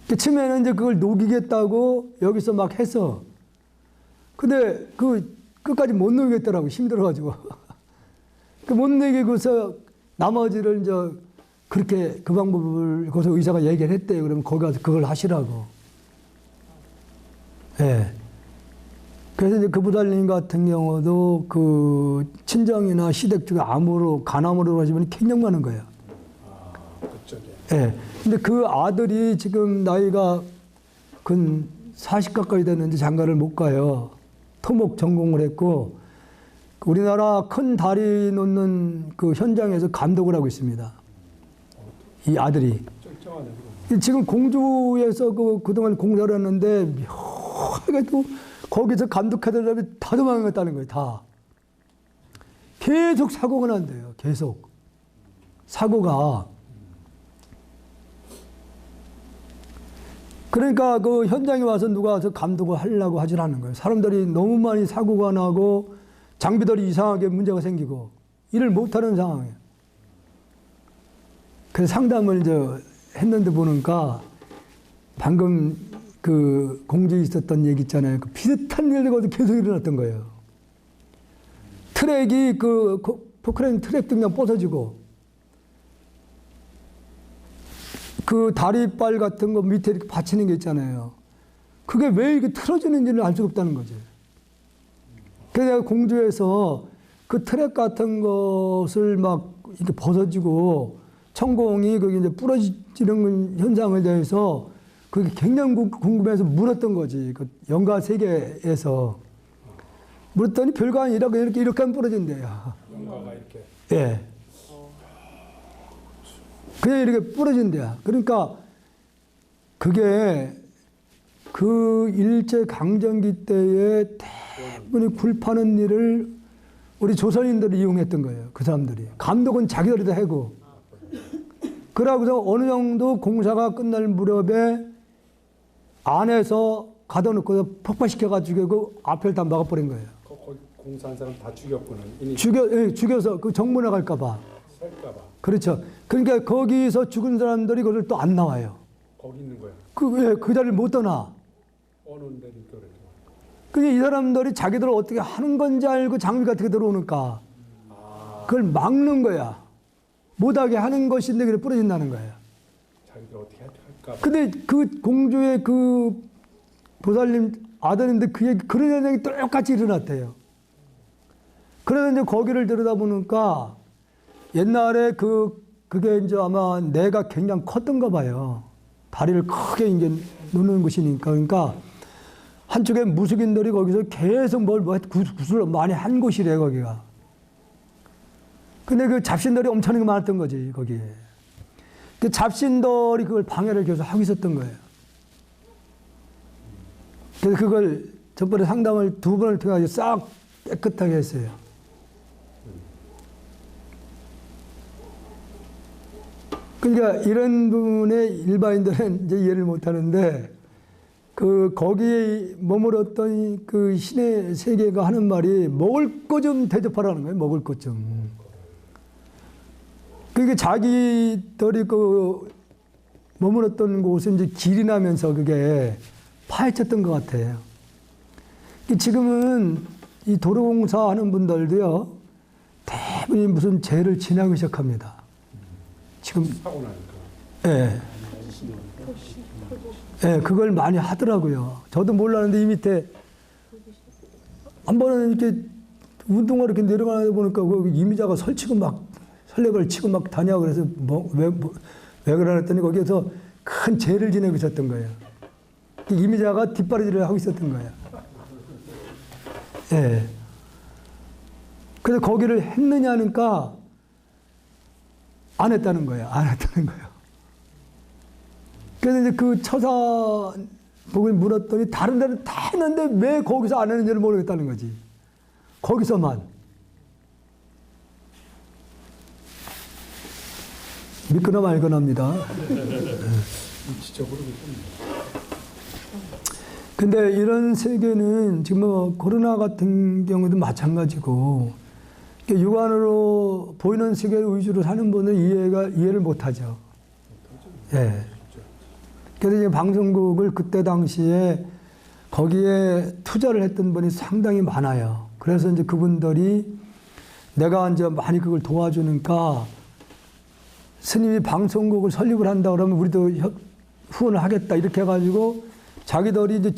그 처음에는 이제 그걸 녹이겠다고 여기서 막 했어. 근데 그 끝까지 못 녹이겠더라고. 힘들어가지고. 그 못 녹이고서 나머지를 이제 그렇게 그 방법을 거기서 의사가 얘기를 했대요. 그러면 거기 가서 그걸 하시라고. 예. 그래서 이제 그 부달님 같은 경우도 그 친정이나 시댁 중에 암으로, 간암으로 하시면 굉장히 많은 거예요. 아, 그쪽에. 예. 근데 그 아들이 지금 나이가 근 40 가까이 됐는데 장가를 못 가요. 토목 전공을 했고, 우리나라 큰 다리 놓는 그 현장에서 감독을 하고 있습니다. 이 아들이. 쩔쩔하네, 그럼. 지금 공주에서 그동안 공사를 했는데, 묘하게 또 거기서 감독하더라도 다 도망갔다는 거예요, 다. 계속 사고가 난대요, 계속. 사고가. 그러니까 그 현장에 와서 누가 와서 감독을 하려고 하질 않는 거예요. 사람들이 너무 많이 사고가 나고 장비들이 이상하게 문제가 생기고 일을 못하는 상황이에요. 그래서 상담을 이제 했는데 보니까 방금 그 공주에 있었던 얘기 있잖아요. 그 비슷한 일이 계속 일어났던 거예요. 트랙이 그 포크레인 트랙 등장 부서지고 그 다리빨 같은 거 밑에 이렇게 받치는 게 있잖아요. 그게 왜 이렇게 틀어지는지는 알 수가 없다는 거지. 그래서 내가 공주에서 그 트랙 같은 것을 막 이렇게 벗어지고 천공이 거기 이제 부러지는 현상에 대해서 그게 굉장히 궁금해서 물었던 거지. 그 연가 세계에서. 물었더니 별거 아니라 이렇게 하면 부러진대요. 연가가 이렇게. 예. 그냥 이렇게 부러진대요. 그러니까 그게 그 일제강점기 때에 대부분이 굴파는 일을 우리 조선인들이 이용했던 거예요. 그 사람들이. 감독은 자기들이 다 하고. 그러고서 어느 정도 공사가 끝날 무렵에 안에서 가둬놓고 폭파시켜가지고 그 앞을 다 막아버린 거예요. 거기 공사한 사람 다 죽였구나. 죽여서 그 정문에 갈까봐. 살까봐. 그렇죠. 그러니까 거기서 죽은 사람들이 그걸 또 안 나와요. 거기 있는 거야. 그 자리를 못 떠나. 어느 데를 그래. 그게 이 사람들이 자기들 어떻게 하는 건지 알고 장비 같은 게 들어오니까 그걸 막는 거야. 못하게 하는 것인데 그래 부러진다는 거예요. 자기들 어떻게 할까. 근데 그 공주의 그 보살님 아들인데 그 얘기, 그런 현상이 똑같이 일어났대요. 그래서 이제 거기를 들여다보니까 옛날에 그게 이제 아마 내가 굉장히 컸던가 봐요. 다리를 크게 이제 놓는 곳이니까. 그러니까 한쪽에 무속인들이 거기서 계속 구슬을 많이 한 곳이래, 거기가. 근데 그 잡신들이 엄청나게 많았던 거지, 거기에. 그 잡신들이 그걸 방해를 계속 하고 있었던 거예요. 그래서 그걸 저번에 상담을 2번을 통해 싹 깨끗하게 했어요. 그러니까 이런 부분에 일반인들은 이제 이해를 못 하는데, 거기에 머물었던 그 신의 세계가 하는 말이 먹을 것 좀 대접하라는 거예요, 먹을 것 좀. 그게 자기들이 머물었던 곳은 이제 길이 나면서 그게 파헤쳤던 것 같아요. 지금은 이 도로공사 하는 분들도요, 대부분이 무슨 죄를 지나기 시작합니다. 지금. 사고 나니까. 예. 예, 그걸 많이 하더라고요. 저도 몰랐는데 이 밑에 한 번은 이렇게 운동화를 이렇게 내려가다 보니까 그 이미자가 설레발 치고 막 다녀. 그래서 왜 그러랬더니 거기에서 큰 죄를 지내고 있었던 거예요. 이미자가 뒷바라지를 하고 있었던 거예요. 예. 그래서 거기를 했느냐니까 안 했다는 거예요. 안 했다는 거예요. 그래서 이제 그 처사 복을 물었더니 다른 데는 다 했는데 왜 거기서 안 했는지를 모르겠다는 거지. 거기서만. 믿거나 말거나입니다. 일치적으로 그렇습니다. 근데 이런 세계는 지금 뭐 코로나 같은 경우도 마찬가지고 육안으로 보이는 세계를 위주로 사는 분은 이해를 못하죠. 예. 그래서 이제 방송국을 그때 당시에 거기에 투자를 했던 분이 상당히 많아요. 그래서 이제 그분들이 내가 이제 많이 그걸 도와주니까 스님이 방송국을 설립을 한다 그러면 우리도 후원을 하겠다 이렇게 해가지고 자기들이 이제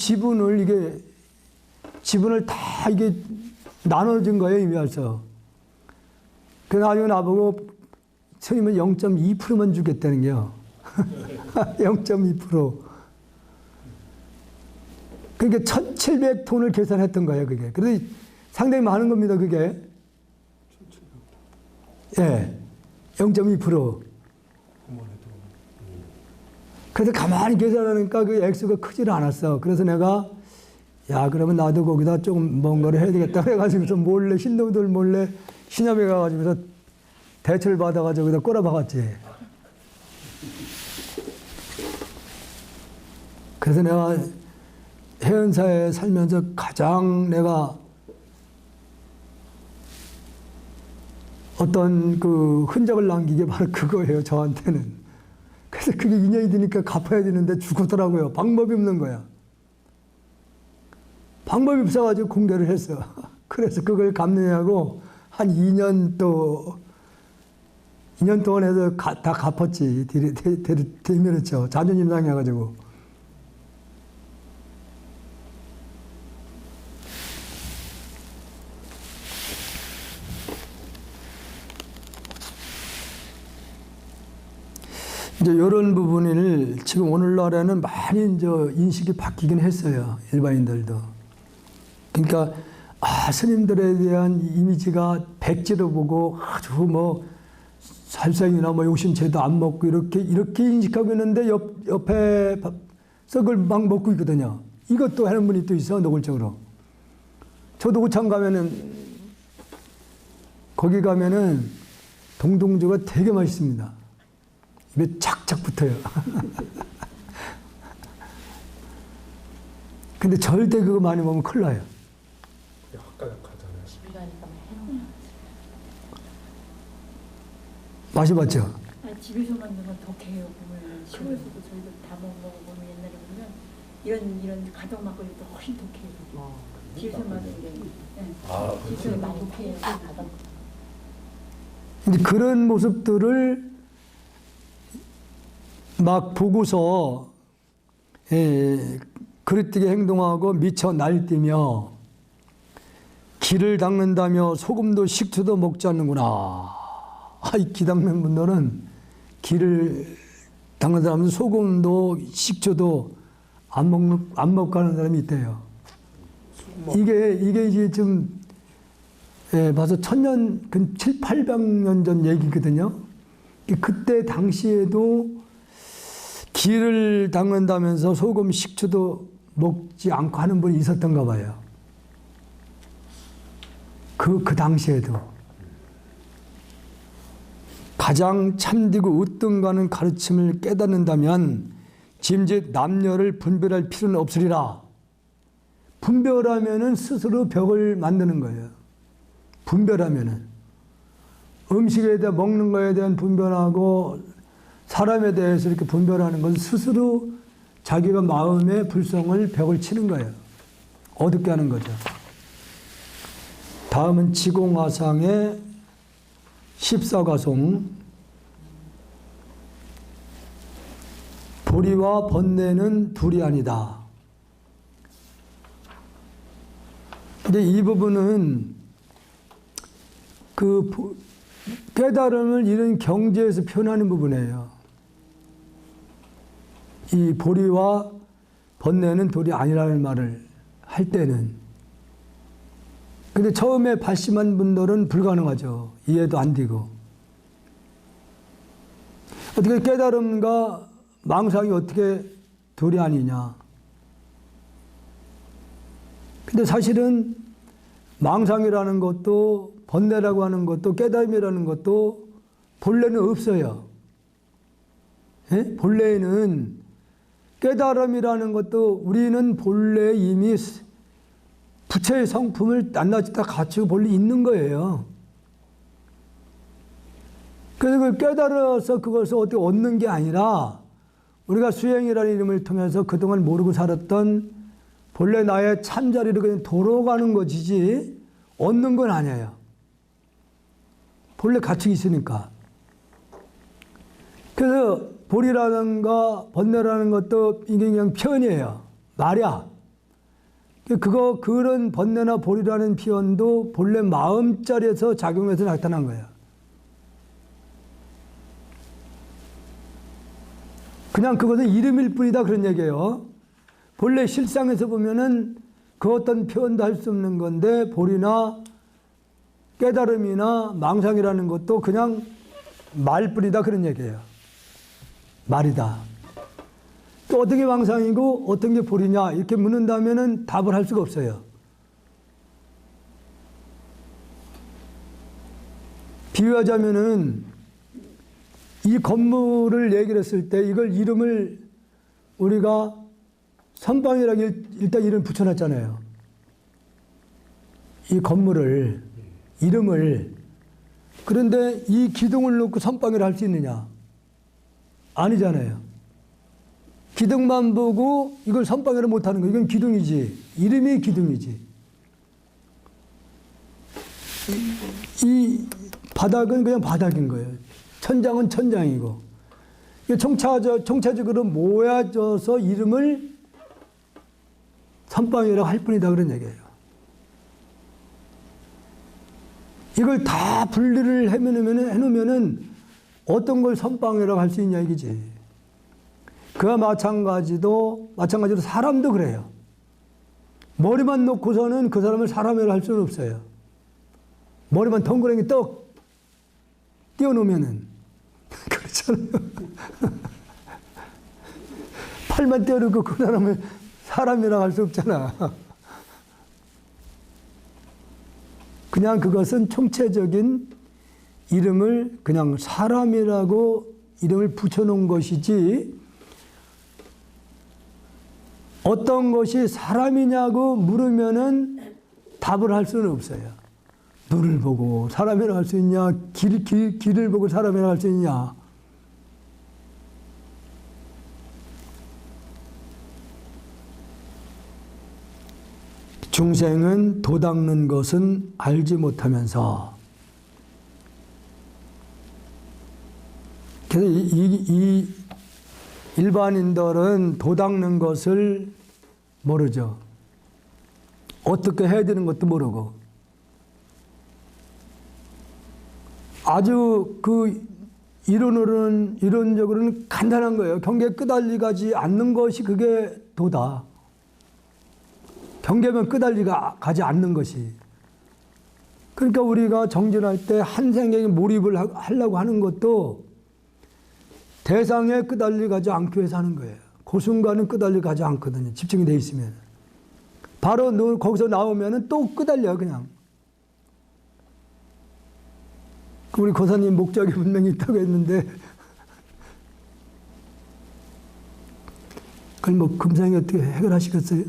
지분을 다 이게 나눠준 거예요, 이미 벌써. 그래서 나중에 나보고 스님은 0.2%만 주겠다는 게요. 0.2%. 그러니까 1,700톤을 계산했던 거예요, 그게. 그래서 상당히 많은 겁니다, 그게. 예. 0.2%. 그래서 가만히 계산하니까 그 액수가 크지를 않았어. 그래서 내가 야, 그러면 나도 거기다 조금 뭔가를 해야 되겠다 해가지고서 몰래, 신도들 몰래 신협에 가가지고서 대출을 받아가지고 거기다 꼬라박았지. 그래서 내가 해운사에 살면서 가장 내가 어떤 그 흔적을 남기게 바로 그거예요, 저한테는. 그래서 그게 인연이 되니까 갚아야 되는데 죽었더라고요. 방법이 없는 거야. 방법이 없어가지고 공개를 했어. 그래서 그걸 갚느냐고 한 2년 동안 해서 다 갚았지. 대면했죠. 자존심 상해가지고. 이제 이런 부분을 지금 오늘날에는 많이 이제 인식이 바뀌긴 했어요. 일반인들도. 그러니까 스님들에 대한 이미지가 백지로 보고 아주 뭐 살생이나 뭐 용신채도 안 먹고 이렇게 인식하고 있는데 옆에 썩을 막 먹고 있거든요. 이것도 하는 분이 또 있어, 노골적으로. 저도 고창 가면은 거기 가면은 동동주가 되게 맛있습니다. 입에 착착 붙어요. 근데 절대 그거 많이 먹으면 큰일 나요. 약하잖아요. 집이가니까 해놓으면 마셔봤죠? 아니, 집에서 만든 건 독해요. 보면 시골에서도 저희도 다 먹어보면 옛날에 보면 이런 가정 막걸리도 훨씬 독해요. 집에서 만든 게. 네. 집에서 많이 독해요. 이제 그런 모습들을 막 보고서 그릇되게 행동하고 미쳐 날뛰며 기를 닦는다며 소금도 식초도 먹지 않는구나. 이 기 닦는 분들은 기를 닦는 사람은 소금도 식초도 안 먹고 하는 사람이 있대요. 이게 이제 좀 벌써 7, 800년 전 얘기거든요. 그때 당시에도 기를 닦는다면서 소금, 식초도 먹지 않고 하는 분이 있었던가 봐요. 그 당시에도. 가장 참되고 으뜸가는 가르침을 깨닫는다면 짐짓 남녀를 분별할 필요는 없으리라. 분별하면은 스스로 벽을 만드는 거예요. 분별하면은. 음식에 대한 먹는 거에 대한 분별하고 사람에 대해서 이렇게 분별하는 건 스스로 자기가 마음의 불성을 벽을 치는 거예요. 어둡게 하는 거죠. 다음은 지공화상의 14가송. 보리와 번뇌는 둘이 아니다. 근데 이 부분은 그 깨달음을 이런 경지에서 표현하는 부분이에요. 이 보리와 번뇌는 둘이 아니라는 말을 할 때는. 근데 처음에 발심한 분들은 불가능하죠. 이해도 안 되고. 어떻게 깨달음과 망상이 어떻게 둘이 아니냐. 근데 사실은 망상이라는 것도 번뇌라고 하는 것도 깨달음이라는 것도 본래는 없어요. 예? 본래에는 깨달음이라는 것도 우리는 본래 이미 부처의 성품을 낱낱이 다 갖추고 본래 있는 거예요. 그래서 그걸 깨달아서 그것을 어떻게 얻는 게 아니라 우리가 수행이라는 이름을 통해서 그동안 모르고 살았던 본래 나의 참자리를 그냥 돌아가는 것이지 얻는 건 아니에요. 본래 가치가 있으니까. 그래서 볼이라든가 번뇌라는 것도 이게 그냥 표현이에요. 말이야. 그런 번뇌나 볼이라는 표현도 본래 마음자리에서 작용해서 나타난 거예요. 그냥 그것은 이름일 뿐이다 그런 얘기예요. 본래 실상에서 보면은 그 어떤 표현도 할 수 없는 건데 볼이나 깨달음이나 망상이라는 것도 그냥 말뿐이다 그런 얘기예요. 말이다. 또 어떤 게 망상이고 어떤 게 볼이냐 이렇게 묻는다면은 답을 할 수가 없어요. 비유하자면은 이 건물을 얘기를 했을 때 이걸 이름을 우리가 선방이라고 일단 이름 붙여놨잖아요. 이 건물을 이름을. 그런데 이 기둥을 놓고 선방이라 할 수 있느냐? 아니잖아요. 기둥만 보고 이걸 선방이라 못하는 거. 이건 기둥이지. 이름이 기둥이지. 이 바닥은 그냥 바닥인 거예요. 천장은 천장이고. 총체적으로 모여져서 이름을 선방이라고 할 뿐이다 그런 얘기예요. 이걸 다 분리를 해놓으면은 어떤 걸 선방이라고 할 수 있냐 이거지. 그와 마찬가지로 사람도 그래요. 머리만 놓고서는 그 사람을 사람이라고 할 수는 없어요. 머리만 덩그러니 떡 띄워놓으면은 그렇잖아요. 팔만 띄워놓고 그 사람을 사람이라고 할 수 없잖아. 그냥 그것은 총체적인 이름을 그냥 사람이라고 이름을 붙여놓은 것이지 어떤 것이 사람이냐고 물으면은 답을 할 수는 없어요. 눈을 보고 사람이라고 할 수 있냐? 길을 보고 사람이라고 할 수 있냐? 중생은 도닦는 것은 알지 못하면서 그래서 이 일반인들은 도닦는 것을 모르죠. 어떻게 해야 되는 것도 모르고 아주 그 이론적으로는 간단한 거예요. 경계에 끄달리 가지 않는 것이 그게 도다. 경계면 끄달리 가지 않는 것이. 그러니까 우리가 정진할 때 한 생각에 몰입을 하려고 하는 것도 대상에 끄달리 가지 않기 위해서 하는 거예요. 그 순간은 끄달리 가지 않거든요. 집중이 돼 있으면. 바로 너 거기서 나오면은 또 끄달려 그냥. 우리 고사님 목적이 분명히 있다고 했는데 그걸 뭐 금상이 어떻게 해결하시겠어요?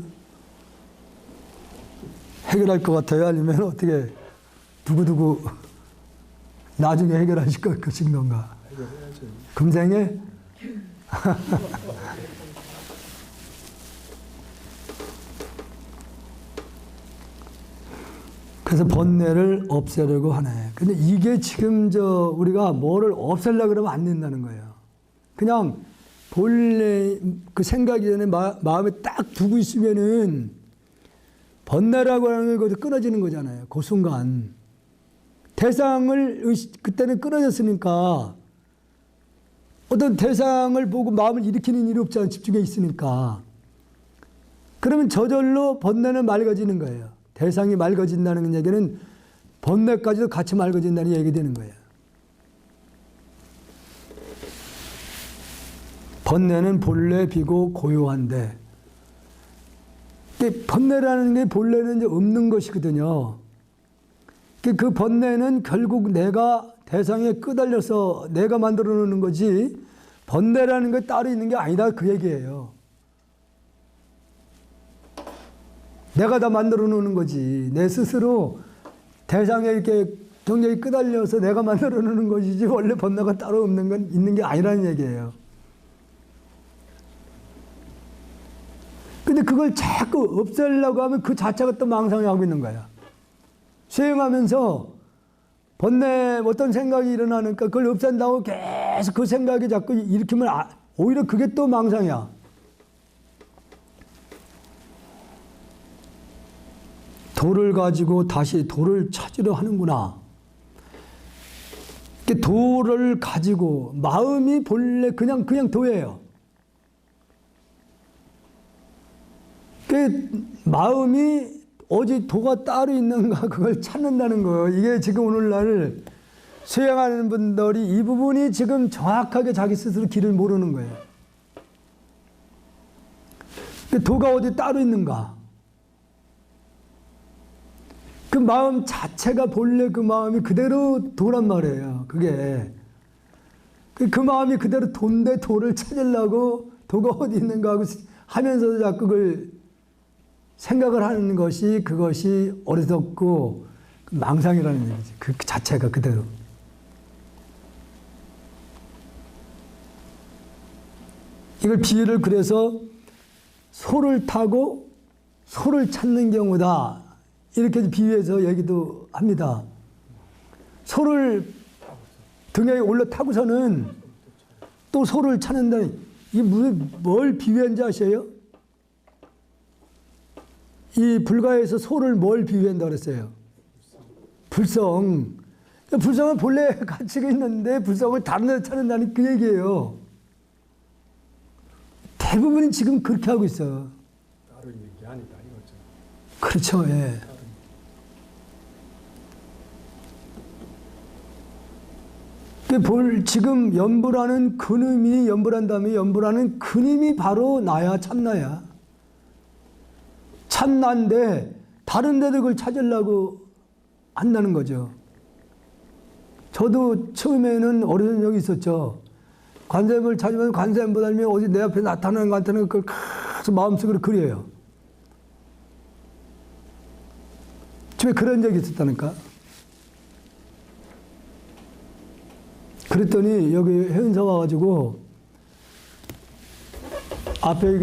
해결할 것 같아요? 아니면 어떻게 두고두고 나중에 해결하실 것인 건가? 해결해야죠. 금생에? 그래서 번뇌를 없애려고 하네. 근데 이게 지금 우리가 뭐를 없애려고 그러면 안 된다는 거예요. 그냥 본래 그 생각이 전에 마음에 딱 두고 있으면은 번뇌라고 하는 것도 끊어지는 거잖아요. 그 순간. 대상을 그때는 끊어졌으니까 어떤 대상을 보고 마음을 일으키는 일이 없잖아요. 집중해 있으니까. 그러면 저절로 번뇌는 맑아지는 거예요. 대상이 맑아진다는 얘기는 번뇌까지도 같이 맑아진다는 얘기 되는 거예요. 번뇌는 본래 비고 고요한데 번뇌라는 게 본래는 이제 없는 것이거든요. 그 번뇌는 결국 내가 대상에 끄달려서 내가 만들어 놓는 거지 번뇌라는 게 따로 있는 게 아니다 그 얘기예요. 내가 다 만들어 놓는 거지. 내 스스로 대상에 이렇게 경계에 끄달려서 내가 만들어 놓는 것이지 원래 번뇌가 따로 없는 건 있는 게 아니라는 얘기예요. 근데 그걸 자꾸 없애려고 하면 그 자체가 또 망상이 하고 있는 거야. 수행하면서 번뇌 어떤 생각이 일어나니까 그걸 없앤다고 계속 그 생각이 자꾸 일으키면 오히려 그게 또 망상이야. 도를 가지고 다시 도를 찾으려 하는구나. 도를 가지고 마음이 본래 그냥 도예요. 그 마음이 어디 도가 따로 있는가 그걸 찾는다는 거예요. 이게 지금 오늘날 수행하는 분들이 이 부분이 지금 정확하게 자기 스스로 길을 모르는 거예요. 도가 어디 따로 있는가? 그 마음 자체가 본래 그 마음이 그대로 도란 말이에요. 그게. 그 마음이 그대로 도인데 도를 찾으려고 도가 어디 있는가 하고 하면서도 자꾸 그걸 생각을 하는 것이 그것이 어리석고 망상이라는 얘기지. 그 자체가 그대로. 이걸 비유를 그래서 소를 타고 소를 찾는 경우다. 이렇게 비유해서 얘기도 합니다. 소를 등에 올라 타고서는 또 소를 찾는다. 이게 무슨 뭘 비유한지 아세요? 이 불가에서 소를 뭘 비유한다 그랬어요? 불성. 불성은 본래 가치가 있는데 불성을 다른 데 찾는다는 그 얘기예요. 대부분이 지금 그렇게 하고 있어. 따로 있는 게 아니다 이거죠. 그렇죠. 예. 지금 연불하는 근음이 연불한 다음에 연불하는 근음이 바로 나야 참나야. 참나인데 다른 데도 그걸 찾으려고 한다는 거죠. 저도 처음에는 어려운 적이 있었죠. 관세음을 찾으면 관세음보다는 어디 내 앞에 나타나는 것 같다는 걸 계속 마음속으로 그려요. 처음에 그런 적이 있었다니까. 그랬더니 여기 회원사 와가지고 앞에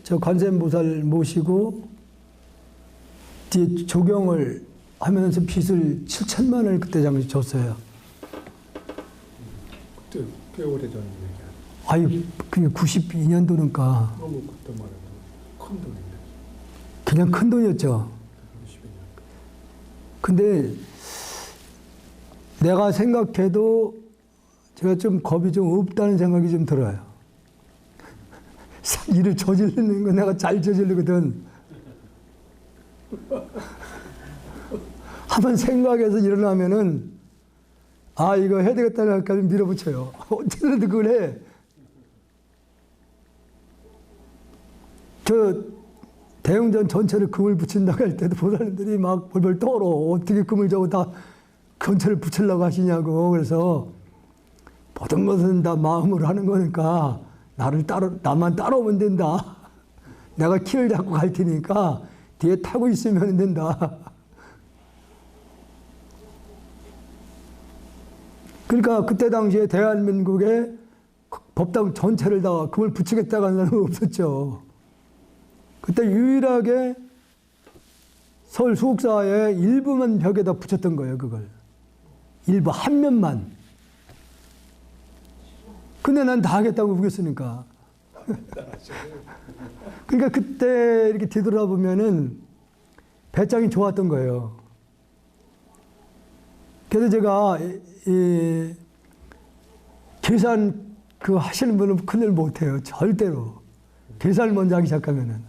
저 관세음보살 모시고 뒤에 조경을 하면서 빚을 7천만 원을 그때 당시 줬어요. 그때 꽤 오래전 얘기야. 아유, 그게 92년도니까 너무 그때 말하면 큰 돈인데. 그냥 큰 돈이었죠. 20년. 근데 내가 생각해도 제가 좀 겁이 좀 없다는 생각이 좀 들어요. 일을 저지르는 거 내가 잘 저지르거든. 한번 생각해서 일어나면은 아 이거 해야 되겠다는 생각까지 밀어붙여요. 어쨌든 그걸 해. 저 대웅전 전체를 금을 붙인다고 할 때도 보살님들이 막 벌벌 떨어. 어떻게 금을 저거 다 전체를 붙이려고 하시냐고. 그래서 모든 것은 다 마음으로 하는 거니까 나만 따라오면 된다. 내가 키를 잡고 갈 테니까 뒤에 타고 있으면 된다. 그러니까 그때 당시에 대한민국에 법당 전체를 다 금을 붙이겠다고 하는 사람은 없었죠. 그때 유일하게 서울 수국사의 일부만 벽에다 붙였던 거예요, 그걸. 일부, 한 면만. 근데 난 다 하겠다고 우겼으니까. 그러니까 그때 이렇게 뒤돌아보면은 배짱이 좋았던 거예요. 그래서 제가 이 계산 그 하시는 분은 큰일 못해요. 절대로. 계산을 먼저 하기 시작하면은.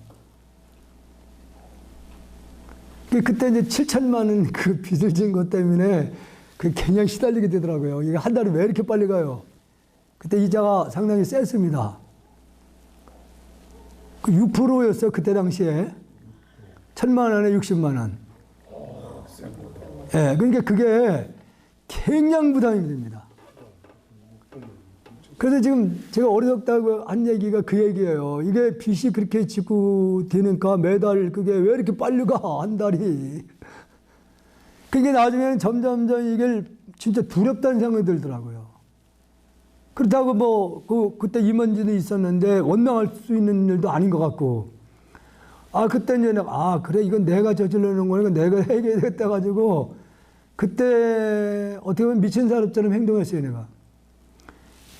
그때 이제 7천만 원 그 빚을 진 것 때문에 그 그냥 시달리게 되더라고요. 이게 한 달에 왜 이렇게 빨리 가요? 그때 이자가 상당히 셌습니다. 그 6%였어요. 그때 당시에. 1,000만 원에 60만 원. 예, 그러니까 그게 굉장히 부담이 됩니다. 그래서 지금 제가 어리석다고 한 얘기가 그 얘기예요. 이게 빚이 그렇게 지고 되니까 매달 그게 왜 이렇게 빨리 가, 한 달이. 그게 나중에는 점점점 이게 진짜 두렵다는 생각이 들더라고요. 그렇다고 뭐, 그때 임원진이 있었는데 원망할 수 있는 일도 아닌 것 같고. 그때 이제 내가, 그래, 이건 내가 저질러놓은 거니까 내가 해결했다 가지고, 그때 어떻게 보면 미친 사람처럼 행동했어요, 내가.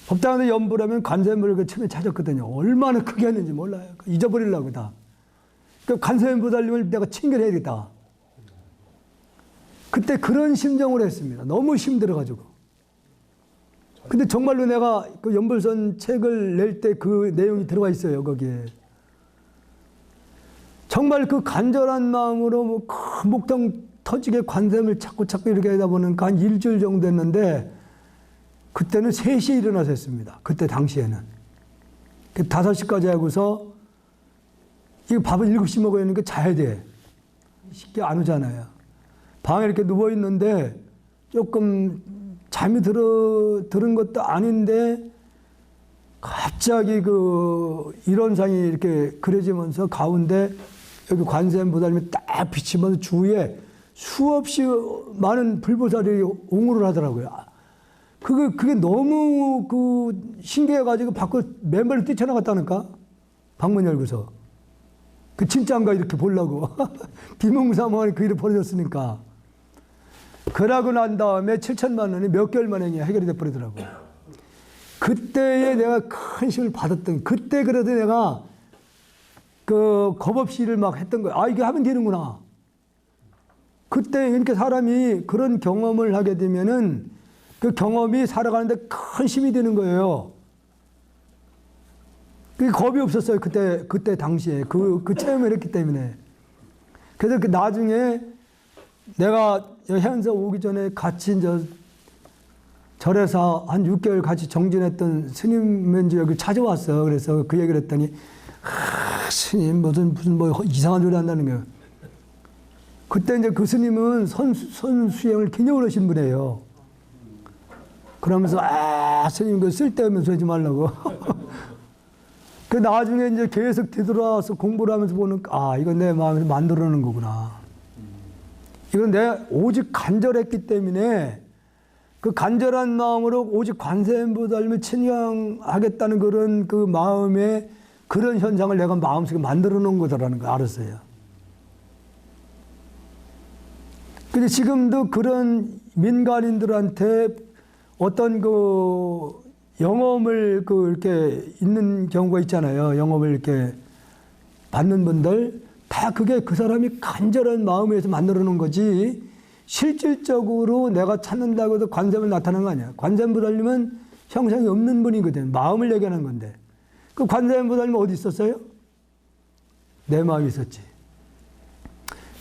법당에서 연부라면 관세음보를 그 처음에 찾았거든요. 얼마나 크게 했는지 몰라요. 잊어버리려고 다. 그 관세음보 달림을 내가 챙겨내야겠다. 그때 그런 심정으로 했습니다. 너무 힘들어가지고. 근데 정말로 내가 그 연불선 책을 낼 때 그 내용이 들어가 있어요, 거기에. 정말 그 간절한 마음으로 뭐 큰 목당 터지게 관세음을 찾고 이렇게 하다 보니까 한 일주일 정도 됐는데, 그때는 3시에 일어나서 했습니다. 그때 당시에는. 5시까지 하고서, 이 밥을 7시 먹어야 하는 게 자야 돼. 쉽게 안 오잖아요. 방에 이렇게 누워있는데, 조금 잠이 들은 것도 아닌데, 갑자기 그 일원상이 이렇게 그려지면서 가운데 여기 관세음보살님이 딱 비치면서 주위에 수없이 많은 불보살이 옹호를 하더라고요. 그게 너무 그 신기해가지고 밖으로 맨발로 뛰쳐나갔다니까? 방문 열고서. 그 진짜인가 이렇게 보려고. 비몽사몽하게 그 일이 벌어졌으니까. 그러고 난 다음에 7천만 원이 몇 개월 만에 해결이 돼버리더라고요. 그때에 내가 큰 힘을 받았던, 그때 그래도 내가 그 겁없이 일을 막 했던 거야. 이게 하면 되는구나. 그때 이렇게 사람이 그런 경험을 하게 되면은 그 경험이 살아가는데 큰 힘이 되는 거예요. 그게 겁이 없었어요. 그때 당시에. 그 체험을 했기 때문에. 그래서 그 나중에 내가 해안서 오기 전에 같이 절에서 한 6개월 같이 정진했던 스님은 이제 여기 찾아왔어. 그래서 그 얘기를 했더니, 스님, 무슨 뭐 이상한 소리 한다는 거예요. 그때 이제 그 스님은 선수행을 기념을 하신 분이에요. 그러면서, 스님, 그 쓸데없는 소리 하지 말라고. 그 나중에 이제 계속 되돌아와서 공부를 하면서 보는, 이건 내 마음에서 만들어 놓은 거구나. 이건 내가 오직 간절했기 때문에 그 간절한 마음으로 오직 관세음보살님을 찬양하겠다는 그런 그 마음에 그런 현상을 내가 마음속에 만들어 놓은 거다라는 걸 알았어요. 근데 지금도 그런 민간인들한테 어떤 그 영험을 이렇게 있는 경우가 있잖아요. 영험을 이렇게 받는 분들. 다 그게 그 사람이 간절한 마음에서 만들어 놓은 거지, 실질적으로 내가 찾는다고 해도 관세음을 나타나는 거 아니야. 관세음보살님은 형상이 없는 분이거든. 마음을 얘기하는 건데. 그 관세음보살님은 어디 있었어요? 내 마음에 있었지.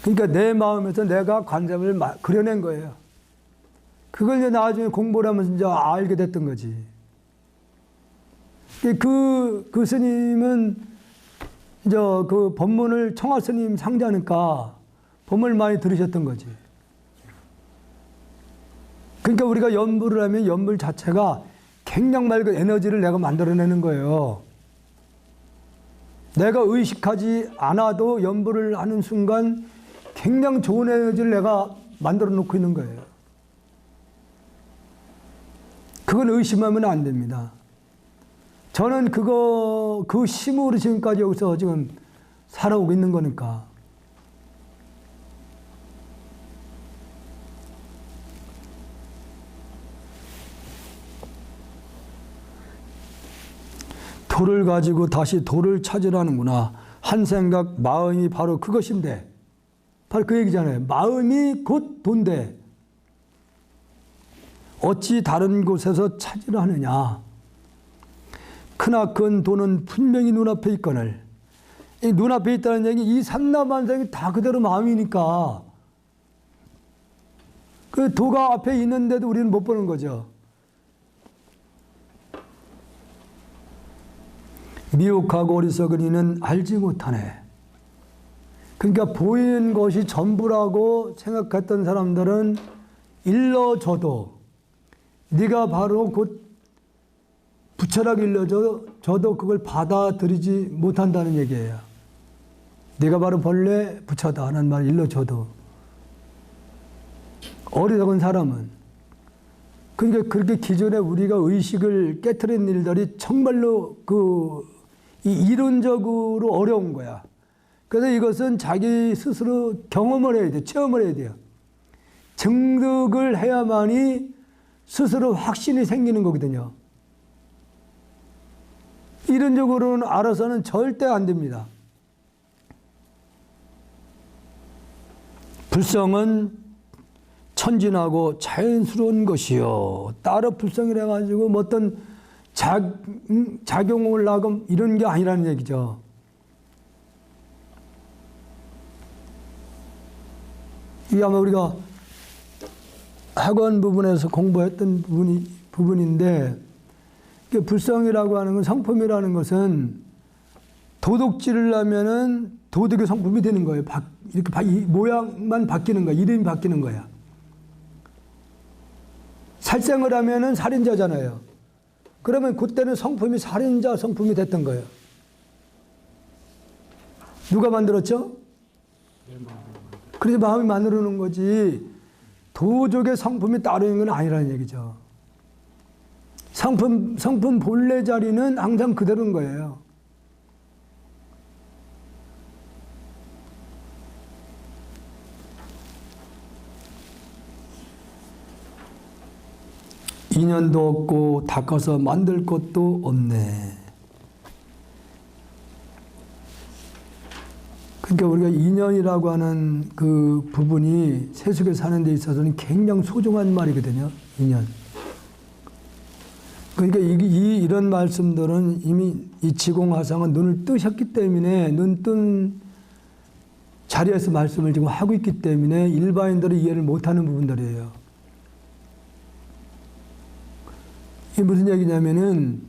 그러니까 내 마음에서 내가 관세음을 그려낸 거예요. 그걸 이제 나중에 공부를 하면서 이제 알게 됐던 거지. 그 스님은 이제 그 법문을 청하 스님 상자니까 법문을 많이 들으셨던 거지. 그러니까 우리가 연불을 하면 연불 자체가 굉장히 맑은 에너지를 내가 만들어내는 거예요. 내가 의식하지 않아도 연불을 하는 순간 굉장히 좋은 에너지를 내가 만들어 놓고 있는 거예요. 그건 의심하면 안 됩니다. 저는 그 힘으로 지금까지 여기서 지금 살아오고 있는 거니까. 도를 가지고 다시 도를 찾으라는구나. 한 생각, 마음이 바로 그것인데. 바로 그 얘기잖아요. 마음이 곧 돈데. 어찌 다른 곳에서 찾으려 하느냐. 크나큰 돈은 분명히 눈앞에 있거늘. 이 눈앞에 있다는 얘기, 이 삼라만상이 다 그대로 마음이니까. 그 도가 앞에 있는데도 우리는 못 보는 거죠. 미혹하고 어리석은 이는 알지 못하네. 그러니까 보이는 것이 전부라고 생각했던 사람들은 일러줘도, 네가 바로 곧 부처라고 일러줘도 그걸 받아들이지 못한다는 얘기예요. 네가 바로 본래 부처다 하는 말 일러줘도. 어리석은 사람은. 그러니까 그렇게 기존에 우리가 의식을 깨트린 일들이 정말로 이 이론적으로 어려운 거야. 그래서 이것은 자기 스스로 경험을 해야 돼요. 체험을 해야 돼요. 증득을 해야만이 스스로 확신이 생기는 거거든요. 이론적으로는 알아서는 절대 안 됩니다. 불성은 천진하고 자연스러운 것이요. 따로 불성이라 가지고 뭐 어떤 작용을 하고 이런 게 아니라는 얘기죠. 이게 아마 우리가 학원 부분에서 공부했던 부분인데, 불성이라고 하는 건, 성품이라는 것은 도둑질을 하면은 도둑의 성품이 되는 거예요. 이렇게 모양만 바뀌는 거야. 이름이 바뀌는 거야. 살생을 하면은 살인자잖아요. 그러면 그때는 성품이 살인자 성품이 됐던 거예요. 누가 만들었죠? 그래서 마음이 만들어놓은 거지, 도적의 성품이 따로 있는 건 아니라는 얘기죠. 성품 본래 자리는 항상 그대로인 거예요. 인연도 없고 닦아서 만들 것도 없네. 그러니까 우리가 인연이라고 하는 그 부분이 세속에 사는 데 있어서는 굉장히 소중한 말이거든요. 인연. 그러니까 이런 말씀들은 이미 이 지공화상은 눈을 뜨셨기 때문에, 눈 뜬 자리에서 말씀을 지금 하고 있기 때문에 일반인들은 이해를 못하는 부분들이에요. 이게 무슨 얘기냐면은,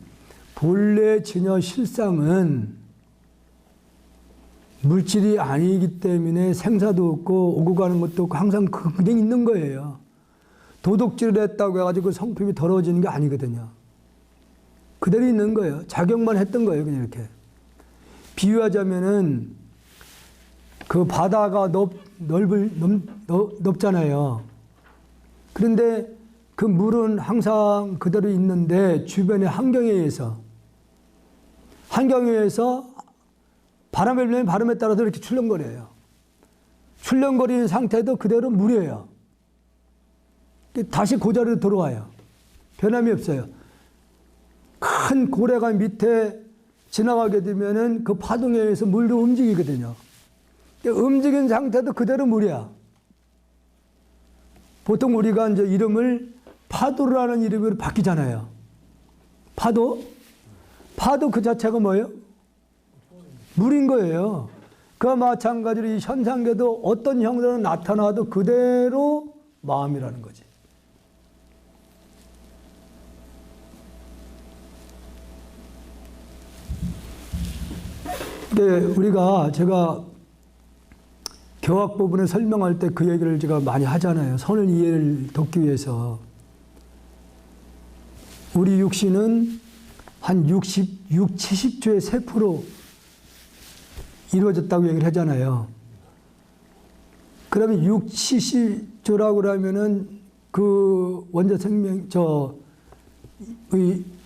본래 진여 실상은 물질이 아니기 때문에 생사도 없고 오고 가는 것도 없고 항상 그냥 있는 거예요. 도둑질을 했다고 해가지고 성품이 더러워지는 게 아니거든요. 그대로 있는 거예요. 작용만 했던 거예요. 그냥 이렇게. 비유하자면은 그 바다가 넓잖아요. 그런데 그 물은 항상 그대로 있는데 주변의 환경에 의해서 바람에 불면 바람에 따라서 이렇게 출렁거려요. 출렁거리는 상태도 그대로 물이에요. 다시 그 자리로 돌아와요. 변함이 없어요. 큰 고래가 밑에 지나가게 되면은 그 파동에 의해서 물도 움직이거든요. 움직인 상태도 그대로 물이야. 보통 우리가 이제 이름을 파도라는 이름으로 바뀌잖아요. 파도 그 자체가 뭐예요? 물인 거예요. 그와 마찬가지로 이 현상계도 어떤 형태로 나타나도 그대로 마음이라는 거지. 근데 제가 교학 부분에 설명할 때 그 얘기를 제가 많이 하잖아요. 선을 이해를 돕기 위해서. 우리 육신은 한 70조의 세포로 이루어졌다고 얘기를 하잖아요. 그러면 70조라고 하면은 그 원자 생명,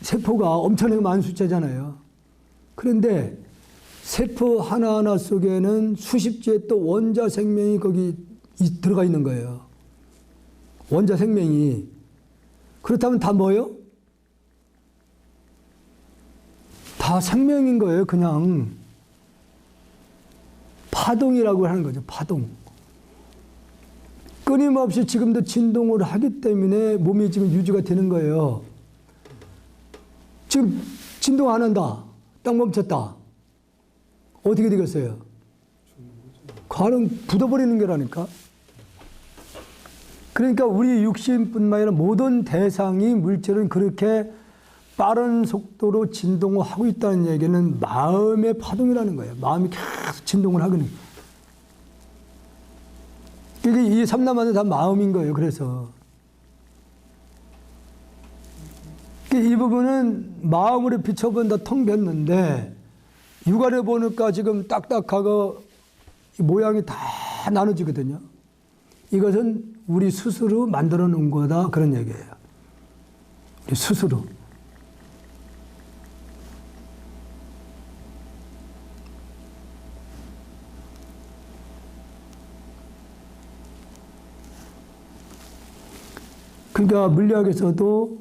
세포가 엄청나게 많은 숫자잖아요. 그런데 세포 하나하나 속에는 수십 개의 또 원자 생명이 거기 들어가 있는 거예요. 원자 생명이. 그렇다면 다 뭐예요? 다 생명인 거예요. 그냥 파동이라고 하는 거죠. 파동. 끊임없이 지금도 진동을 하기 때문에 몸이 지금 유지가 되는 거예요. 지금 진동 안 한다. 딱 멈췄다. 어떻게 되겠어요? 가령 굳어버리는 거라니까. 그러니까 우리 육신뿐만 아니라 모든 대상이 물질은 그렇게 빠른 속도로 진동을 하고 있다는 얘기는 마음의 파동이라는 거예요. 마음이 계속 진동을 하거든요. 이게 이 삼남하는 다 마음인 거예요. 그래서 이 부분은 마음으로 비춰본다 텅 뵀는데 육안에 보니까 지금 딱딱하고 모양이 다 나눠지거든요. 이것은 우리 스스로 만들어 놓은 거다 그런 얘기예요. 우리 스스로. 그러니까 물리학에서도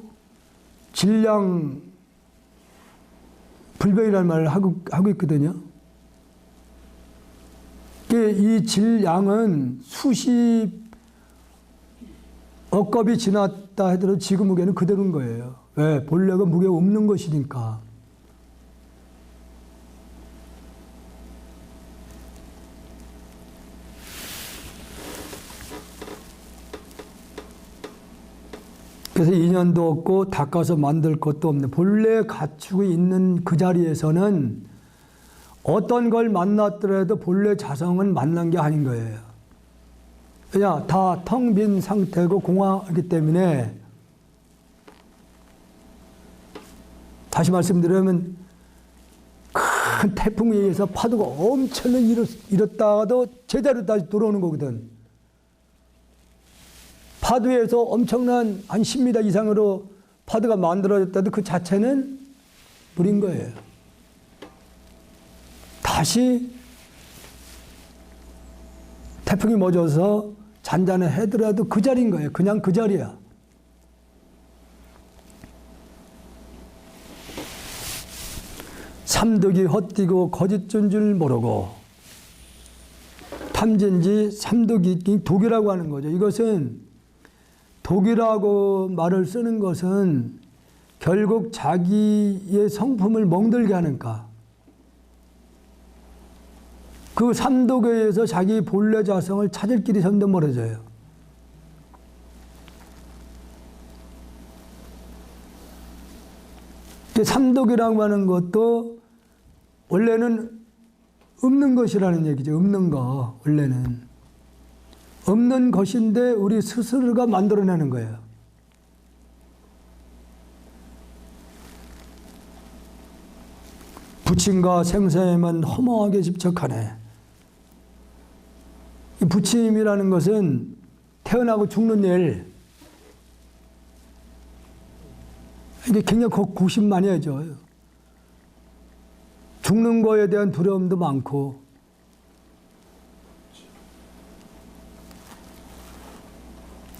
질량 불변이라는 말을 하고 있거든요. 이 질량은 수십 억겁이 지났다 하더라도 지구 무게는 그대로인 거예요. 왜? 본래가 무게가 없는 것이니까. 그래서 인연도 없고 닦아서 만들 것도 없는 본래 갖추고 있는 그 자리에서는 어떤 걸 만났더라도 본래 자성은 만난 게 아닌 거예요. 그냥 다 텅 빈 상태고 공허하기 때문에 다시 말씀드리면 큰 태풍에 의해서 파도가 엄청나게 일었다가도 제자리로 다시 돌아오는 거거든. 파도에서 엄청난 한 10m 이상으로 파도가 만들어졌다도 그 자체는 물인 거예요. 다시 태풍이 멎어서 잔잔해 하더라도 그 자리인 거예요. 그냥 그 자리야. 삼독이 헛디고 거짓된 줄 모르고 탐진지 삼독이 독이라고 하는 거죠. 이것은 독이라고 말을 쓰는 것은 결국 자기의 성품을 멍들게 하는가. 그 삼독에 의해서 자기 본래 자성을 찾을 길이 점점 멀어져요. 삼독이라고 하는 것도 원래는 없는 것이라는 얘기죠. 없는 거, 원래는. 없는 것인데 우리 스스로가 만들어내는 거예요. 부침과 생사에만 허무하게 집착하네. 이 부침이라는 것은 태어나고 죽는 일, 이게 굉장히 고심 많이 하죠. 죽는 거에 대한 두려움도 많고,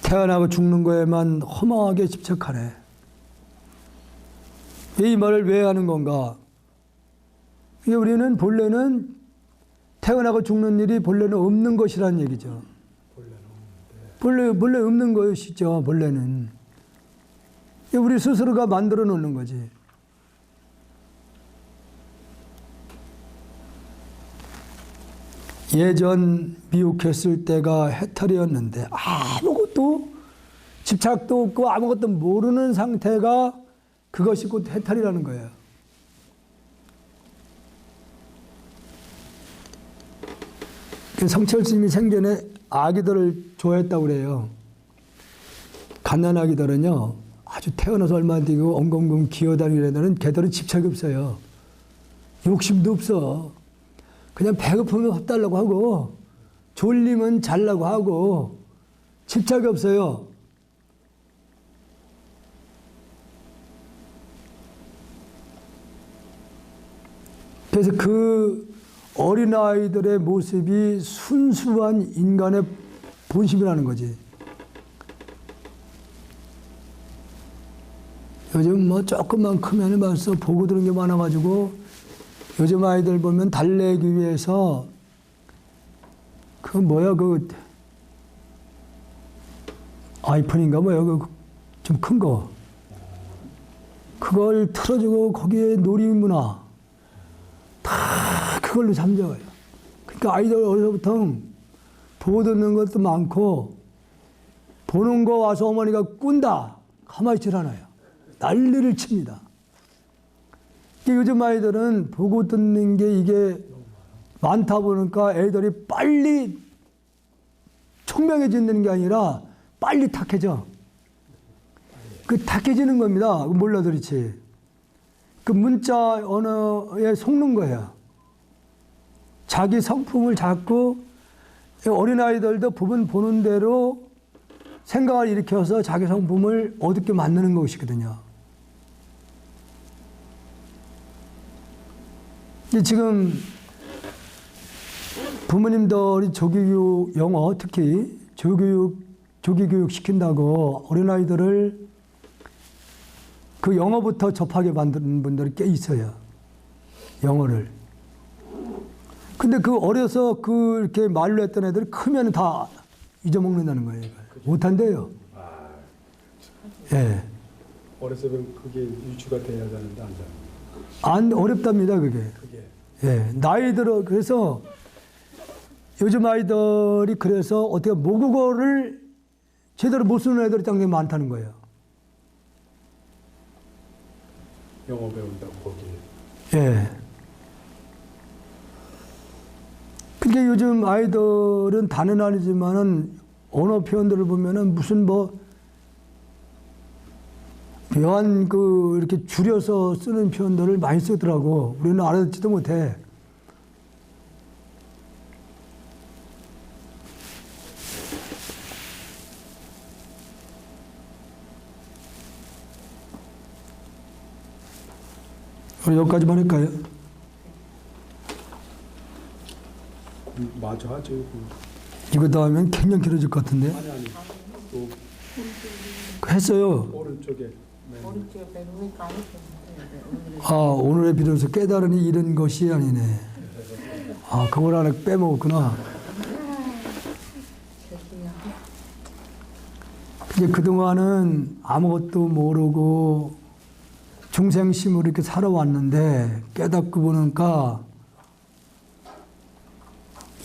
태어나고 죽는 거에만 허망하게 집착하네. 이 말을 왜 하는 건가? 우리는 본래는 태어나고 죽는 일이 본래는 없는 것이라는 얘기죠. 본래 없는 것이죠. 본래는. 우리 스스로가 만들어 놓는 거지. 예전 미혹했을 때가 해탈이었는데 아무것도 집착도 없고 아무것도 모르는 상태가 그것이 곧 해탈이라는 거예요. 성철 스님이 생전에 아기들을 좋아했다고 그래요. 갓난아기들은요, 아주 태어나서 얼마 안 되고 엉엉엉 기어다니는 애들은 걔들은 집착이 없어요. 욕심도 없어. 그냥 배고프면 밥 달라고 하고, 졸리면 자려고 하고, 집착이 없어요. 그래서 그 어린아이들의 모습이 순수한 인간의 본심이라는 거지. 요즘 뭐 조금만 크면 벌써 보고 들은 게 많아가지고 요즘 아이들 보면 달래기 위해서 그 뭐야 그 아이폰인가 뭐야 그 좀 큰 거 그걸 틀어주고 거기에 놀이문화 다 그걸로 잠자요. 그러니까 아이들 어려서부터 보고 듣는 것도 많고 보는 거 와서 어머니가 꾼다 가만히 있질 않아요. 난리를 칩니다. 요즘 아이들은 보고 듣는 게 이게 많다 보니까 애들이 빨리 총명해지는 게 아니라 빨리 탁해져. 그 탁해지는 겁니다. 몰라도 그렇지. 그 문자 언어에 속는 거예요. 자기 성품을 자꾸 어린아이들도 부분 보는 대로 생각을 일으켜서 자기 성품을 어둡게 만드는 것이거든요. 지금 부모님들이 조교육 영어 특히 조교육 조기 교육 시킨다고 어린아이들을 그 영어부터 접하게 만드는 분들이 꽤 있어요. 영어를. 근데 그 어려서 그 이렇게 말로 했던 애들이 크면 다 잊어먹는다는 거예요. 이걸. 못한대요. 예. 어렸을 때 그게 유추가 돼야 되는데 안 되는 안 어렵답니다, 그게. 그게 예. 나이 들어 그래서 요즘 아이들이 그래서 어떻게 모국어를 제대로 못 쓰는 애들이 굉장히 많다는 거예요. 영어 배운다고 거기에. 예. 그게 요즘 아이들은 다는 아니지만은 언어 표현들을 보면은 무슨 뭐 묘한 그 이렇게 줄여서 쓰는 표현들을 많이 쓰더라고. 우리는 알아듣지도 못해. 우리 여기까지만 할까요? 마저 하죠. 이거 다 하면 굉장히 길어질 것 같은데. 아니 또 했어요. 오른쪽에 맨 오른쪽에 맨 위가 아니죠. 아, 오늘의 비로소 깨달으니 이런 것이 아니네. 아, 그걸 하나 빼먹었구나. 이제 그동안은 아무것도 모르고 중생심으로 이렇게 살아왔는데 깨닫고 보니까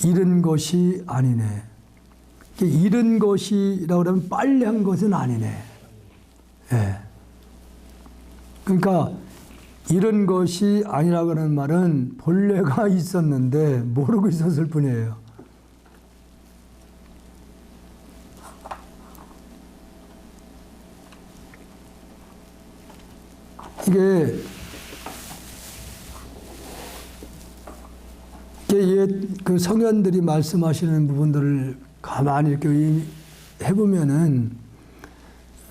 잃은 것이 아니네. 잃은 것이라고 그러면 빨리 한 것은 아니네. 예. 그러니까 잃은 것이 아니라고 하는 말은 본래가 있었는데 모르고 있었을 뿐이에요. 이게 옛 그 성현들이 말씀하시는 부분들을 가만히 이렇게 해보면은